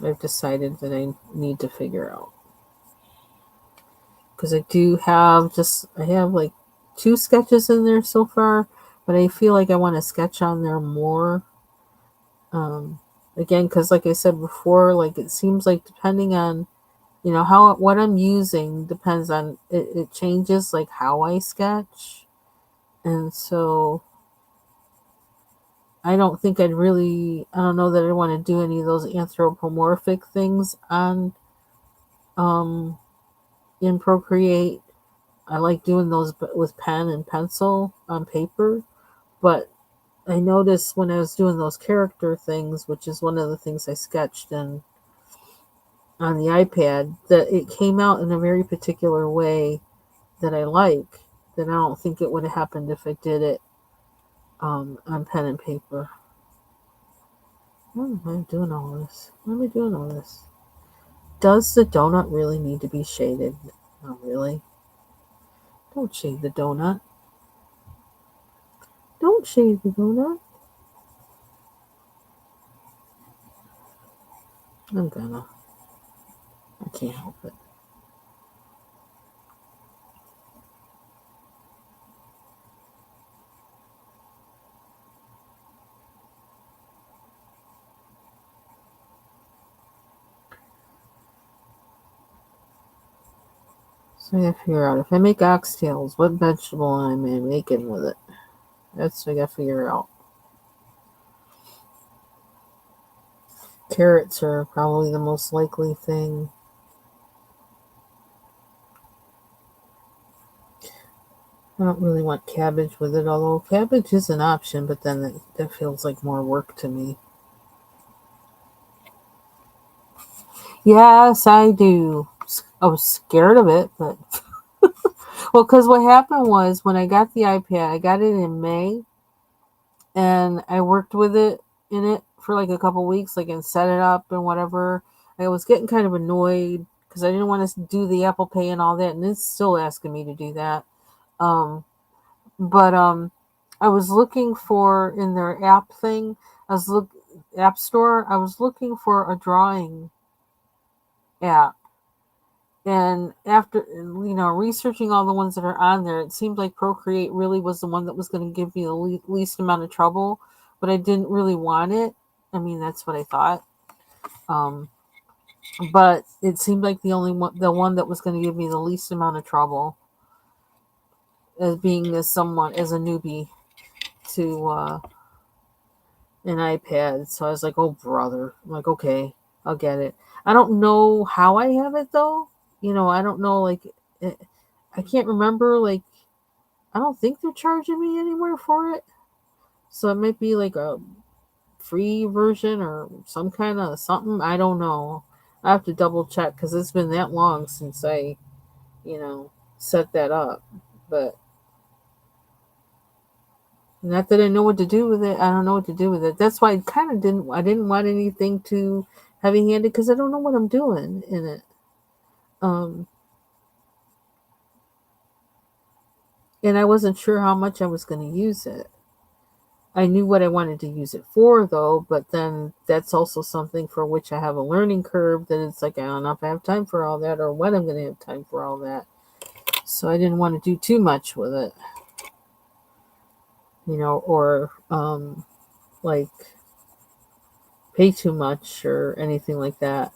I've decided that I need to figure out, because I have like 2 sketches in there so far, but I feel like I want to sketch on there more. Um, Again, because like I said before, like it seems like depending on how what I'm using depends on it. It changes like how I sketch, and so I don't know that I want to do any of those anthropomorphic things on um in Procreate. I like doing those with pen and pencil on paper, but I noticed when I was doing those character things, which is one of the things I sketched in on the iPad, that it came out in a very particular way that I like, that I don't think it would have happened if I did it on pen and paper. Why am I doing all this? Why am I doing all this? Does the donut really need to be shaded? Not really. Don't shade the donut. Don't shade the donut. I'm gonna. I can't help it. So I gotta figure out if I make oxtails, what vegetable am I making with it? That's what I gotta figure out. Carrots are probably the most likely thing. I don't really want cabbage with it, although cabbage is an option, but then that feels like more work to me. Yes, I do. I was scared of it, but well, because what happened was when I got the iPad, I got it in May, and I worked with it in it for like a couple weeks, like and set it up and whatever. I was getting kind of annoyed because I didn't want to do the Apple Pay and all that, and it's still asking me to do that. Um, but I was looking for in their app thing. I was look App Store. I was looking for a drawing app, and after researching all the ones that are on there, it seemed like Procreate really was the one that was going to give me the least amount of trouble. But I didn't really want it. I mean, that's what I thought. Um, but it seemed like the one that was going to give me the least amount of trouble as being as a newbie to an iPad. So I was like, oh brother, I'm like, okay, I'll get it. I don't know how I have it though. I don't know, like I can't remember, like I don't think they're charging me anywhere for it. So it might be like a free version or some kind of something. I don't know. I have to double check because it's been that long since I, you know, set that up. But not that I know what to do with it. I don't know what to do with it. That's why I didn't want anything too heavy handed because I don't know what I'm doing in it. Um, and I wasn't sure how much I was going to use it. I knew what I wanted to use it for, though, but then that's also something for which I have a learning curve that it's like, I don't know if I have time for all that or when I'm going to have time for all that. So I didn't want to do too much with it, or like pay too much or anything like that.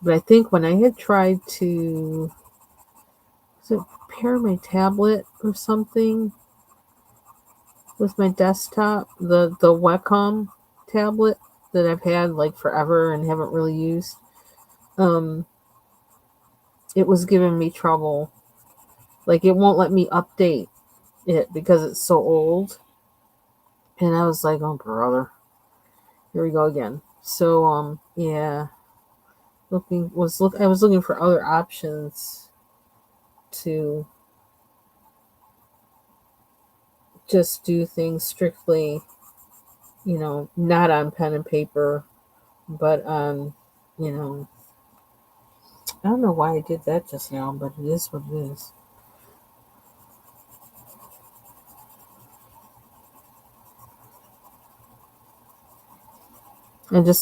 But I think when I had tried to pair my tablet or something with my desktop, the Wacom tablet that I've had like forever and haven't really used, um, it was giving me trouble. Like it won't let me update it because it's so old. And I was like, oh brother, here we go again. So yeah, I was looking for other options to just do things strictly, not on pen and paper, but on, you know, I don't know why I did that just now, but it is what it is.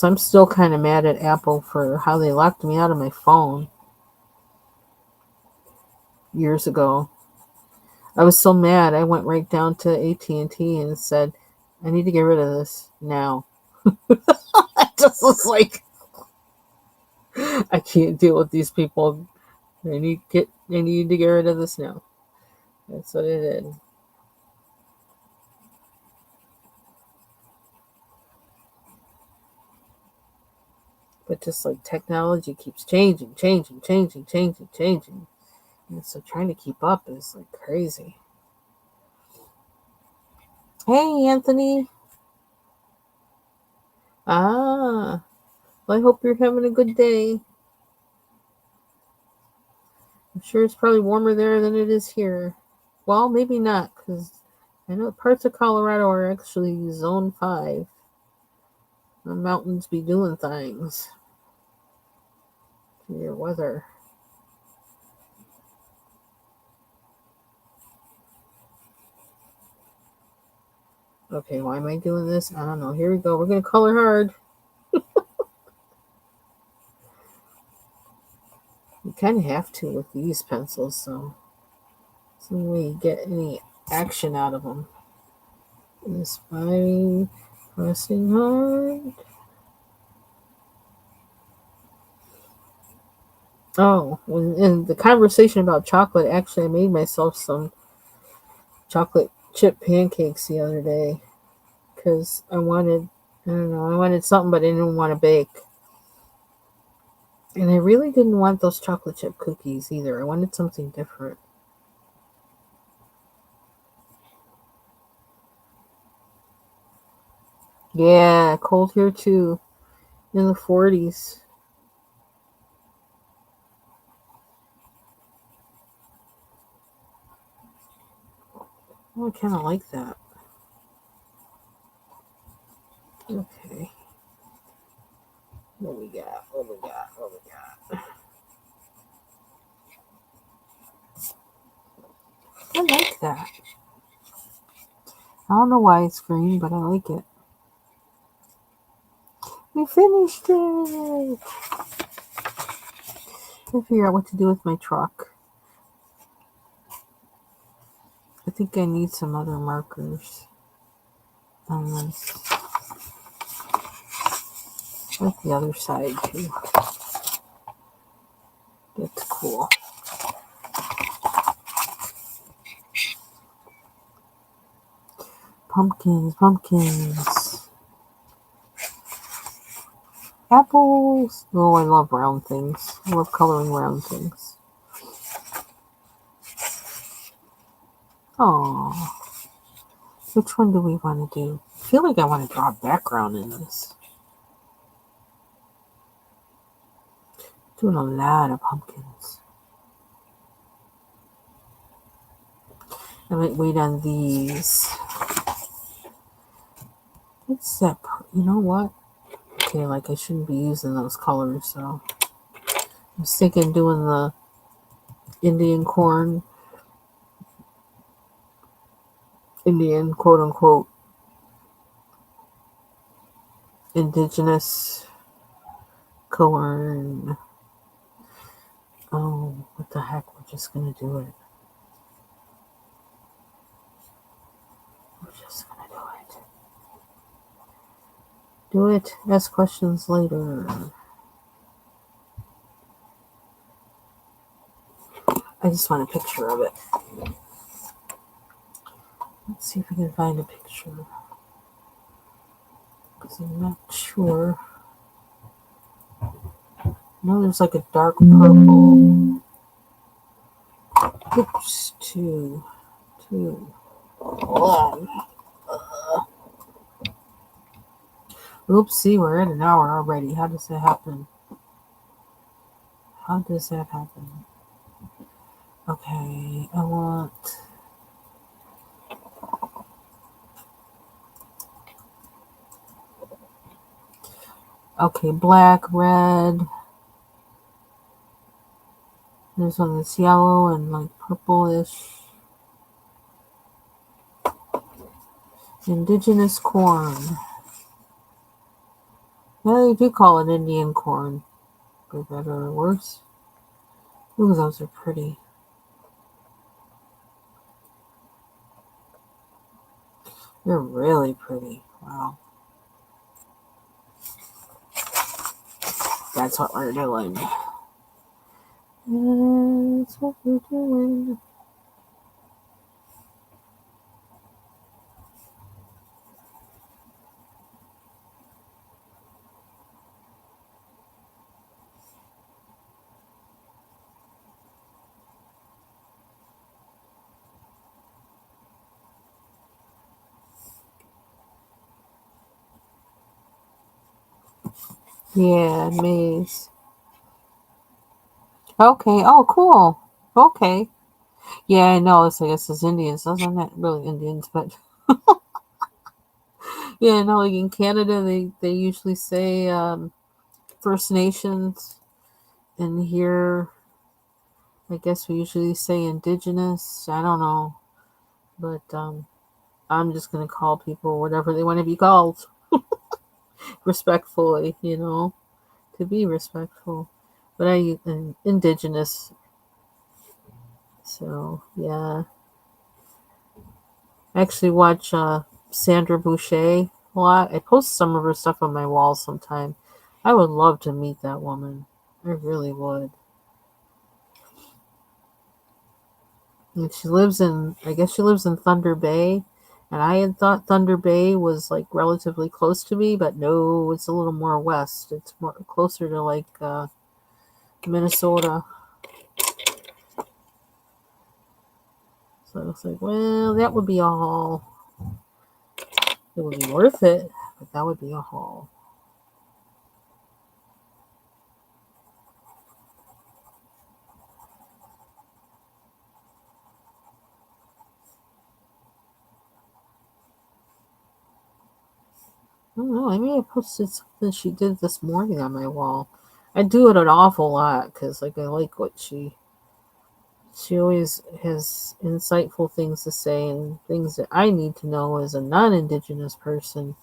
I'm still kind of mad at Apple for how they locked me out of my phone years ago. I was so mad. I went right down to AT&T and said, "I need to get rid of this now." I just was like, I can't deal with these people. I need to get rid of this now. That's what it did. But just like technology keeps changing, changing, changing, changing, changing. And so trying to keep up is like crazy. Hey, Anthony. Ah, well, I hope you're having a good day. I'm sure it's probably warmer there than it is here. Well, maybe not, because I know parts of Colorado are actually zone 5. The mountains be doing things to your weather. Okay, why am I doing this? I don't know. Here we go. We're going to color hard. You kind of have to with these pencils, so we get any action out of them. Inspiring, pressing hard. Oh, in the conversation about chocolate, actually, I made myself some chocolate chip pancakes the other day because I don't know, I wanted something, but I didn't want to bake. And I really didn't want those chocolate chip cookies either. I wanted something different. Yeah, cold here too, in the 40s. Oh, I kind of like that. Okay, what we got? What we got? What we got? I like that. I don't know why it's green, but I like it. We finished it. I figure out what to do with my truck. I think I need some other markers on this. Like the other side too. That's cool. Pumpkins, pumpkins. Apples. Oh, I love round things. I love coloring round things. Oh, which one do we want to do? I feel like I want to draw a background in this. Doing a lot of pumpkins. I might wait on these. What's that? You know what? Okay, like I shouldn't be using those colors, so I was thinking doing the Indian corn, Indian quote unquote indigenous corn. Oh, what the heck? We're just gonna do it. We're just gonna do it. Do it. Ask questions later. I just want a picture of it. Let's see if we can find a picture. Because I'm not sure. No, there's like a dark purple. Oops, two. One. Oops, see, we're at an hour already. How does that happen? How does that happen? Okay, I want. Okay, black, red. There's one that's yellow and like purplish. Indigenous corn. Yeah, they do call it Indian corn, for better or worse. Ooh, those are pretty. They're really pretty. Wow. That's what we're doing. That's what we're doing. Yeah, maize. Okay. Oh, cool. Okay. Yeah, I know. It's, I guess it's Indians. Those are not really Indians, but yeah, I know. Like in Canada, they usually say First Nations, and here, I guess we usually say Indigenous. I don't know, but I'm just gonna call people whatever they want to be called, respectfully. To be respectful. But Indigenous. So yeah, I actually watch Sandra Boucher a lot. I post some of her stuff on my wall sometime. I would love to meet that woman. I really would. And I guess she lives in Thunder Bay. And I had thought Thunder Bay was like relatively close to me, but no, it's a little more west. It's more closer to like Minnesota. So I was like, well, that would be a haul. It would be worth it, but that would be a haul. I don't know. I may have posted something she did this morning on my wall. I do it an awful lot because, like, I like what she always has insightful things to say and things that I need to know as a non-Indigenous person.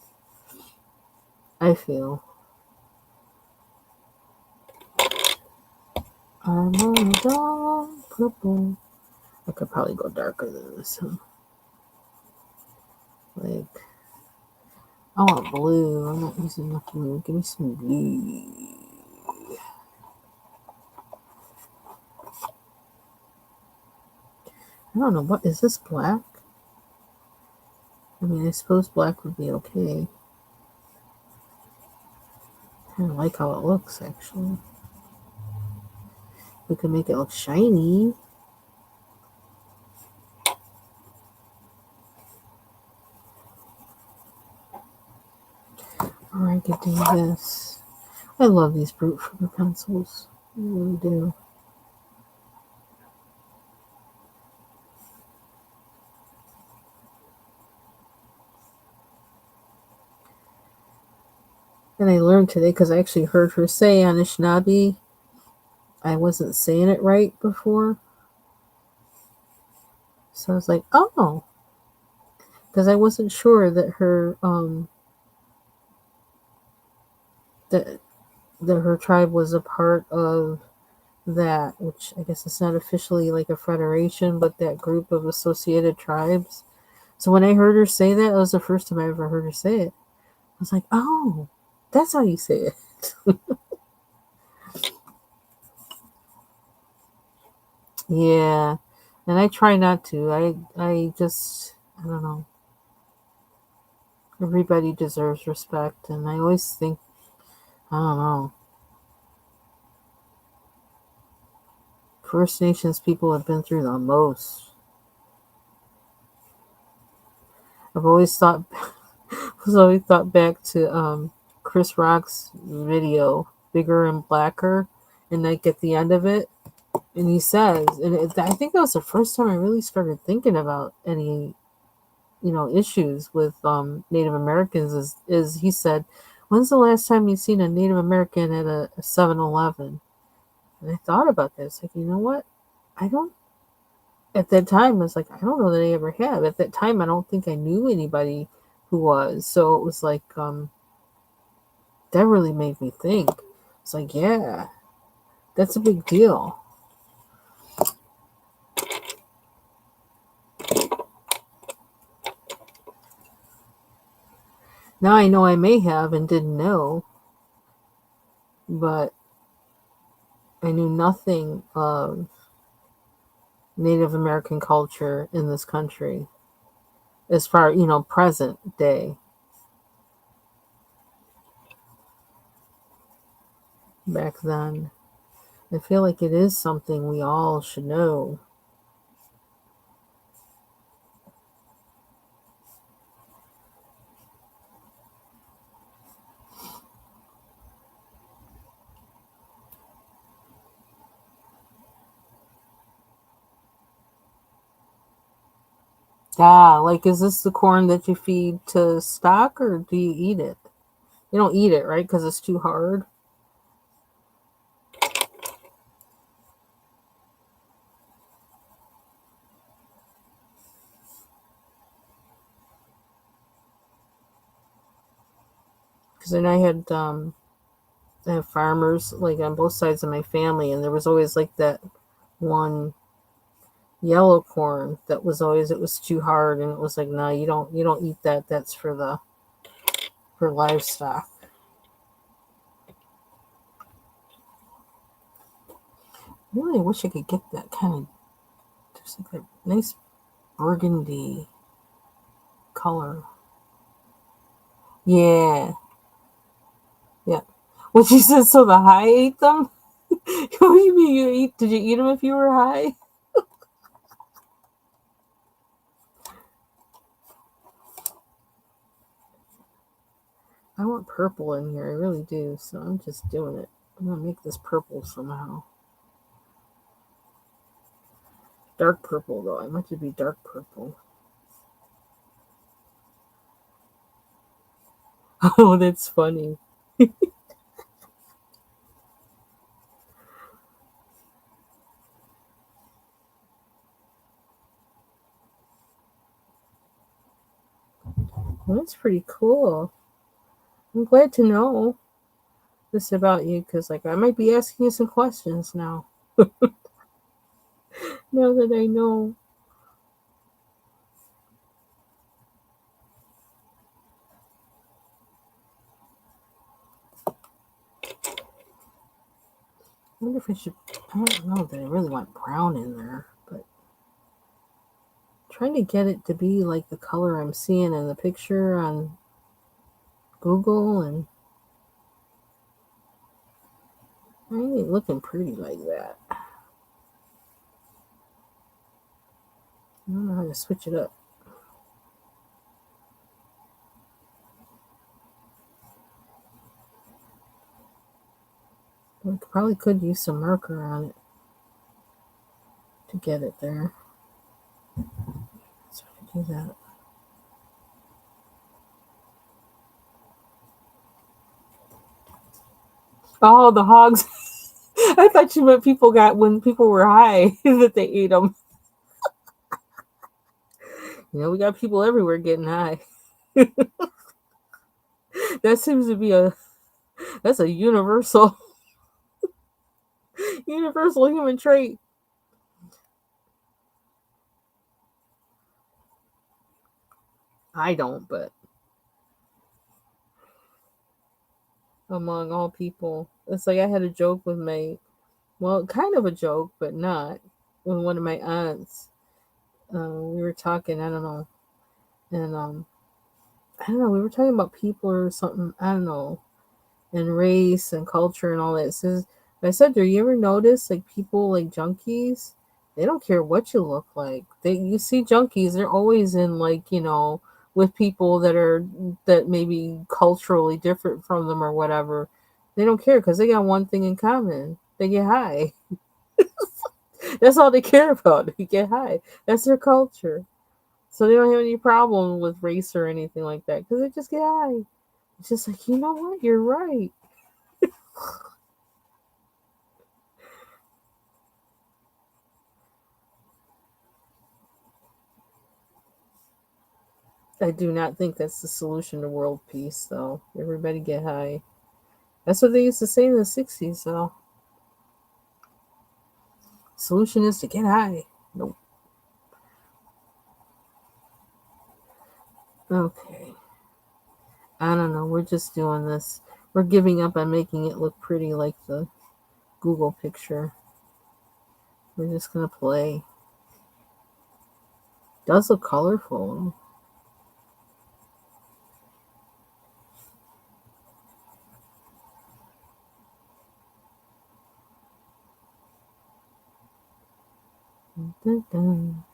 I feel. I'm on a dark purple. I could probably go darker than this. Huh? Like, I want blue. I'm not using enough blue. Give me some blue. I don't know. What is this, black? I mean, I suppose black would be okay. I kind of like how it looks, actually. We could make it look shiny. Or I could do this. I love these Brute Fruit pencils. I really do. And I learned today because I actually heard her say Anishinaabe. I wasn't saying it right before. So I was like, oh. Because I wasn't sure that that her tribe was a part of that, which I guess it's not officially like a federation, but that group of associated tribes. So when I heard her say that, it was the first time I ever heard her say it. I was like, oh, that's how you say it. Yeah. And I try not to. I just I don't know. Everybody deserves respect, and I always think I don't know. First Nations people have been through the most. I've always thought was always thought back to Chris Rock's video, Bigger and Blacker, and like at the end of it, and he says, I think that was the first time I really started thinking about any, issues with Native Americans. Is he said, "When's the last time you seen a Native American at a 7-Eleven?" And I thought about this, like, you know what? I don't. At that time, I was like, I don't know that I ever have. At that time, I don't think I knew anybody who was. So it was like, that really made me think. It's like, yeah, that's a big deal. Now I know I may have and didn't know, but I knew nothing of Native American culture in this country as far, present day. Back then, I feel like it is something we all should know. Ah, like, is this the corn that you feed to stock or do you eat it? You don't eat it, right? Because it's too hard. Because then I have farmers like on both sides of my family, and there was always like that one yellow corn that was always it was too hard, and it was like, no, you don't eat that. That's for livestock. Really, I wish I could get that kind of There's like a nice burgundy color. Yeah. Yeah. Well, she said, so the high ate them? What do you mean did you eat them if you were high? I want purple in here. I really do. So I'm just doing it. I'm going to make this purple somehow. Dark purple, though. I want it to be dark purple. Oh, that's funny. Well, that's pretty cool. I'm glad to know this about you because, like, I might be asking you some questions now. Now that I know. I wonder if I should. I don't know that I really want brown in there, but trying to get it to be like the color I'm seeing in the picture on Google, and I ain't looking pretty like that. I don't know how to switch it up. I probably could use some marker on it to get it there. So I do that. Oh, the hogs. I thought you meant people got when people were high that they ate them. You know, we got people everywhere getting high. That seems to be that's a universal universal human trait. I don't, but among all people, it's like I had a joke with my, well, kind of a joke, but not, with one of my aunts. We were talking, I don't know, and I don't know, we were talking about people or something, I don't know, and race and culture and all that. It says, I said, do you ever notice like people like junkies? They don't care what you look like. You see junkies, they're always in like, with people that maybe culturally different from them or whatever. They don't care because they got one thing in common. They get high. That's all they care about. They get high. That's their culture. So they don't have any problem with race or anything like that because they just get high. It's just like, you know what? You're right. I do not think that's the solution to world peace, though. Everybody get high. That's what they used to say in the 60s, though. Solution is to get high. Nope. Okay. I don't know. We're just doing this. We're giving up on making it look pretty like the Google picture. We're just going to play. Does look colorful. Dun, dun.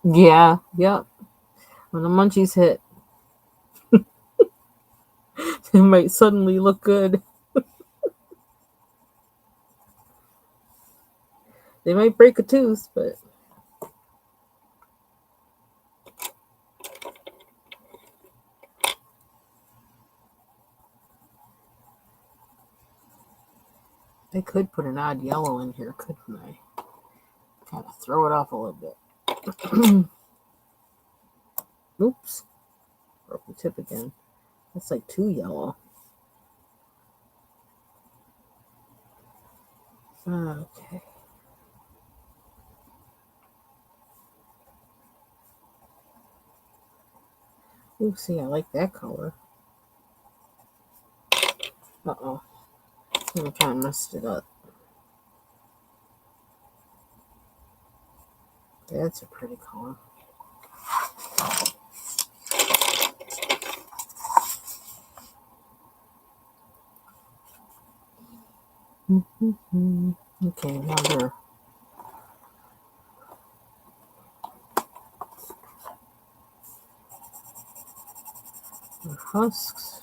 Yeah, yep. When the munchies hit, it might suddenly look good. They might break a tooth, but I could put an odd yellow in here, couldn't I? Kind of throw it off a little bit. Oops. Broke the tip again. That's like too yellow. Okay. Oopsie, I like that color. Uh-oh. I kind of messed it up. That's a pretty color. Okay, another. Husks.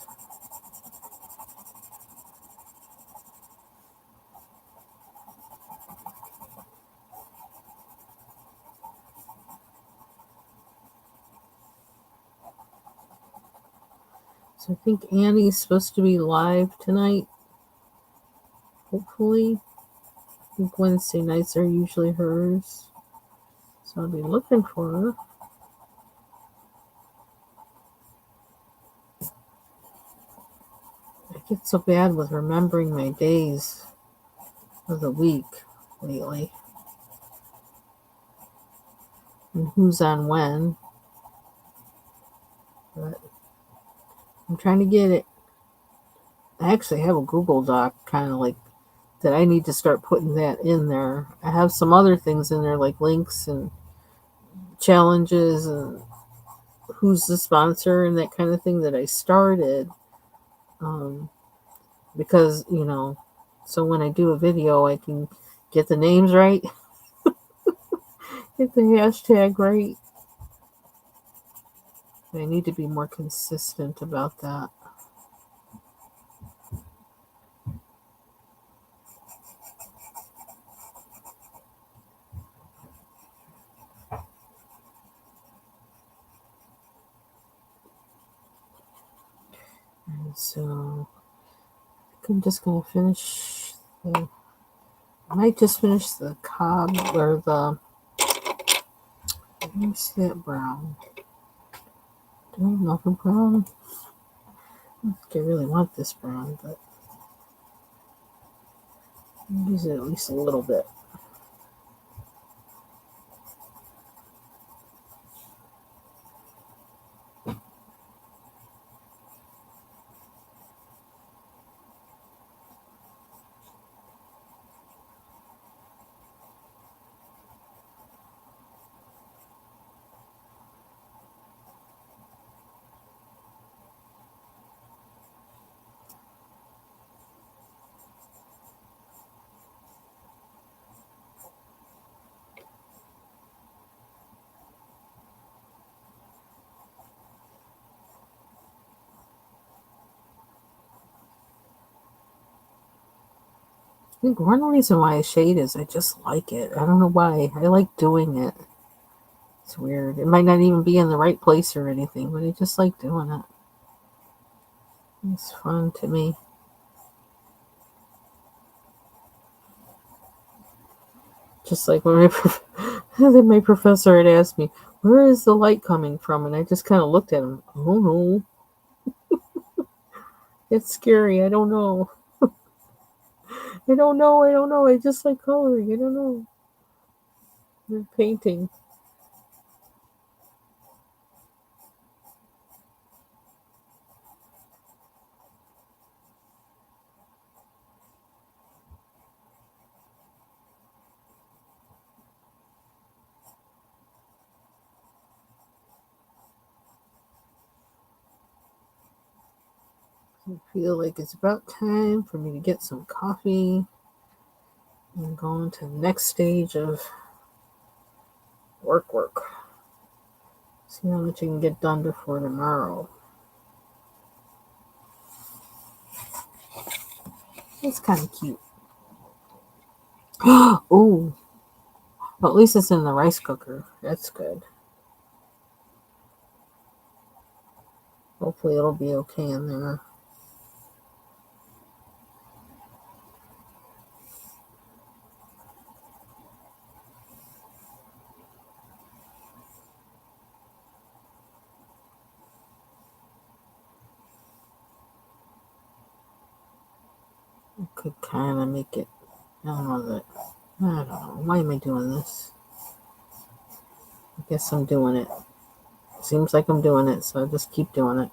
So I think Annie's supposed to be live tonight. Hopefully. I think Wednesday nights are usually hers. So I'll be looking for her. I get so bad with remembering my days of the week lately. And who's on when. But I'm trying to get it. I actually have a Google Doc kind of like that I need to start putting that in there. I have some other things in there like links and challenges and who's the sponsor and that kind of thing that I started. Because, so when I do a video, I can get the names right, get the hashtag right. I need to be more consistent about that. And so I think I'm just going to finish I might just finish the cob or where's that brown? Do I have enough of brown? I don't think I really want this brown, but I'll use it at least a little bit. I think one reason why I shade is I just like it. I don't know why. I like doing it. It's weird. It might not even be in the right place or anything, but I just like doing it. It's fun to me. Just like when my professor had asked me, "Where is the light coming from?" And I just kind of looked at him. Oh no, it's scary. I don't know. I don't know. I don't know. I just like coloring. I don't know. And painting. I feel like it's about time for me to get some coffee and go on to the next stage of work. See how much I can get done before tomorrow. It's kind of cute. Oh, but at least it's in the rice cooker. That's good. Hopefully it'll be okay in there. I could kind of make it. I don't know. Why am I doing this? I guess I'm doing it. Seems like I'm doing it, so I just keep doing it.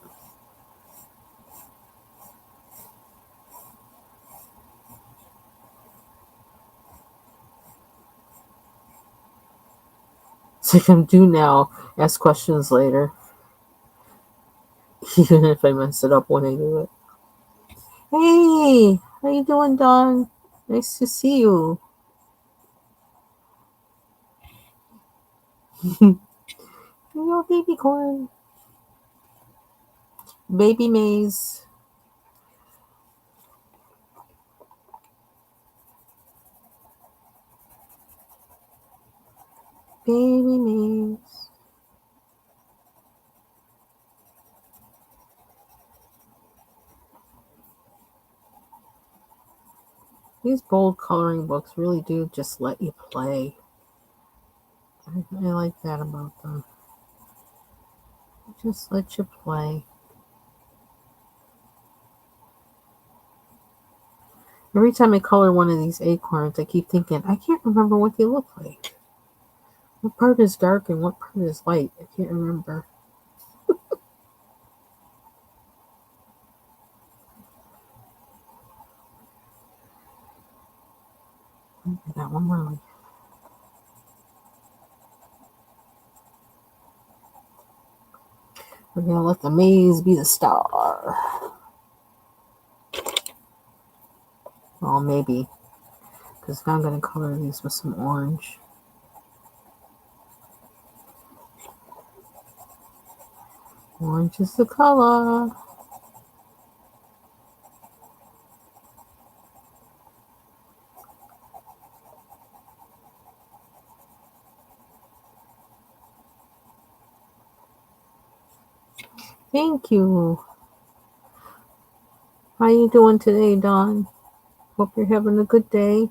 It's like I'm due now. Ask questions later. Even if I mess it up when I do it. Hey, how you doing, Dawn? Nice to see you. Hello, baby corn. Baby maize. Baby maize. These bold coloring books really do just let you play. I like that about them. They just let you play. Every time I color one of these acorns, I keep thinking, I can't remember what they look like. What part is dark and what part is light? I can't remember. I got one more leaf. We're gonna let the maze be the star. Well, maybe. Because now I'm gonna color these with some orange. Orange is the color. Thank you. How you doing today, Dawn? Hope you're having a good day.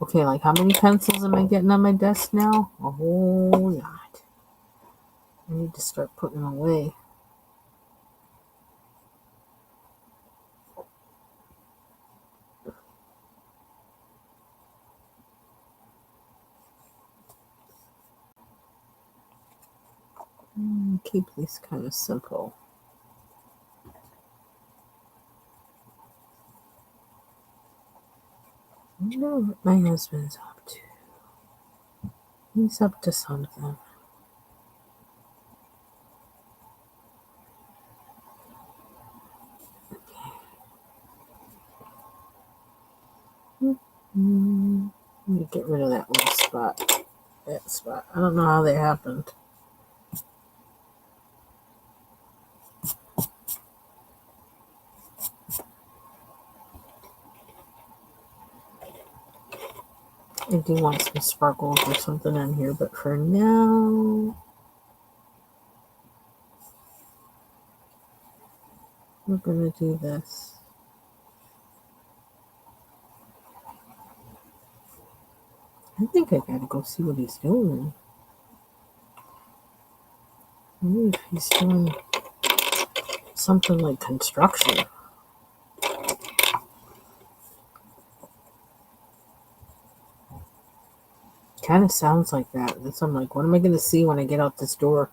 Okay, like how many pencils am I getting on my desk now? A whole lot. I need to start putting them away. Keep these kind of simple. I wonder what my husband's up to. He's up to something. Let me get rid of that little spot. That spot. I don't know how that happened. I do want some sparkles or something in here, but for now, we're gonna do this. I think I gotta go see what he's doing. Maybe if he's doing something like construction. Kind of sounds like that. That's I'm like, what am I gonna see when I get out this door?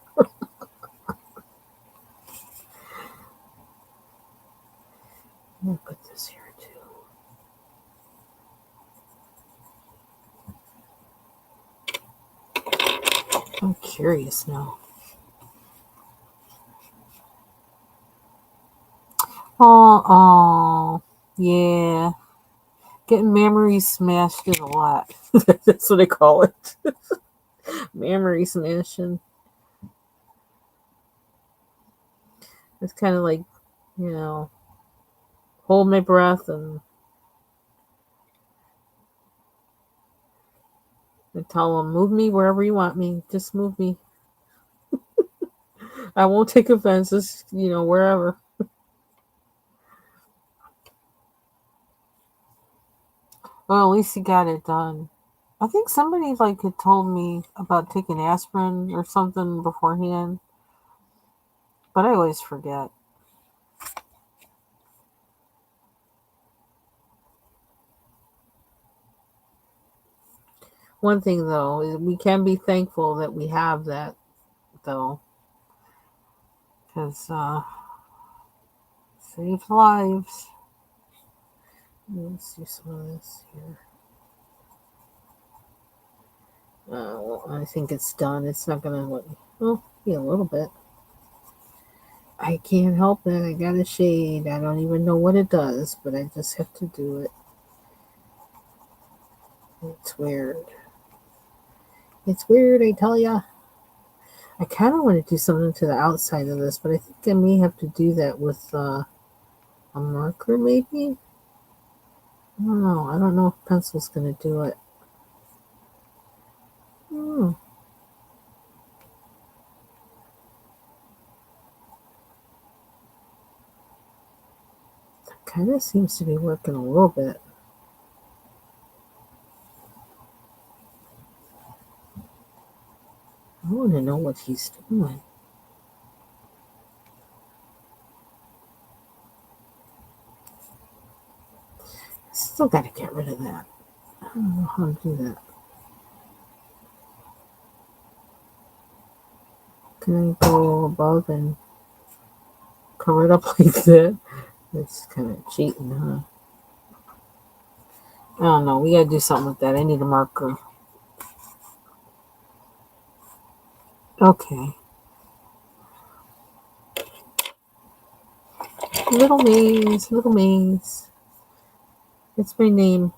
I'll put this here too. I'm curious now. Oh, yeah. Getting memories smashed is a lot. That's what I call it. Memory smashing. It's kind of like, hold my breath and tell them, move me wherever you want me. Just move me. I won't take offense. Just, wherever. Well, at least he got it done. I think somebody had told me about taking aspirin or something beforehand, but I always forget. One thing though is we can be thankful that we have that though. because saves lives. Let's do some of this here. Well, I think it's done. It's not gonna let me. Oh, yeah, a little bit. I can't help it. I got a shade. I don't even know what it does, but I just have to do it. It's weird. It's weird, I tell ya. I kind of want to do something to the outside of this, but I think I may have to do that with a marker, maybe? I don't know. I don't know if pencil's going to do it. Hmm. Kind of seems to be working a little bit. I want to know what he's doing. Still got to get rid of that. I don't know how to do that. Can I go above and cover it up like that? That's kind of cheating, huh? I don't know. We got to do something with that. I need a marker. Okay. Little Maze, Little Maze. That's my name.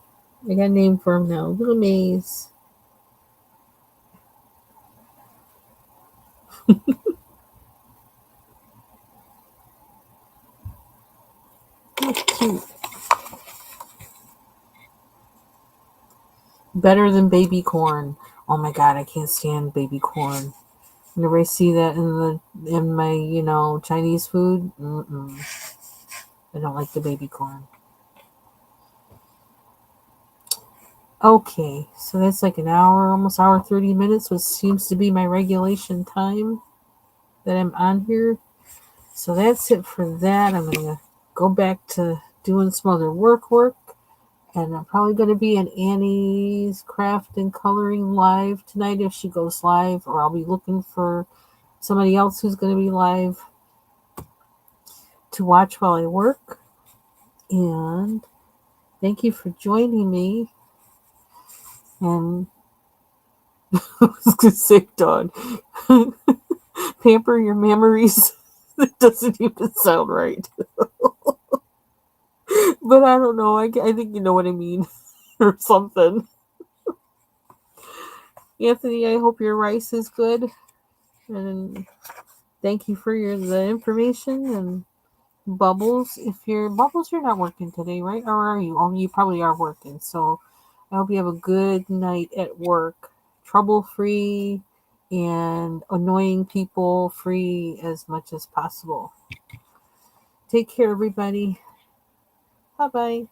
I got a name for him now. Little Maze. That's cute. Better than baby corn. Oh my god, I can't stand baby corn. Whenever I see that in my Chinese food, I don't like the baby corn. Okay, so that's like an hour, almost hour 30 minutes, which seems to be my regulation time that I'm on here. So that's it for that. I'm gonna go back to doing some other work, and I'm probably gonna be in Annie's craft and coloring live tonight if she goes live, or I'll be looking for somebody else who's gonna be live to watch while I work. And thank you for joining me. And I was gonna say, Dawn, pamper your memories. That doesn't even sound right. But I don't know. I think you know what I mean. Or something. Anthony, I hope your rice is good. And thank you for the information. And Bubbles, if your Bubbles, you're not working today, right? Or are you? Oh, you probably are working. So I hope you have a good night at work. Trouble free and annoying people free as much as possible. Take care, everybody. Bye bye.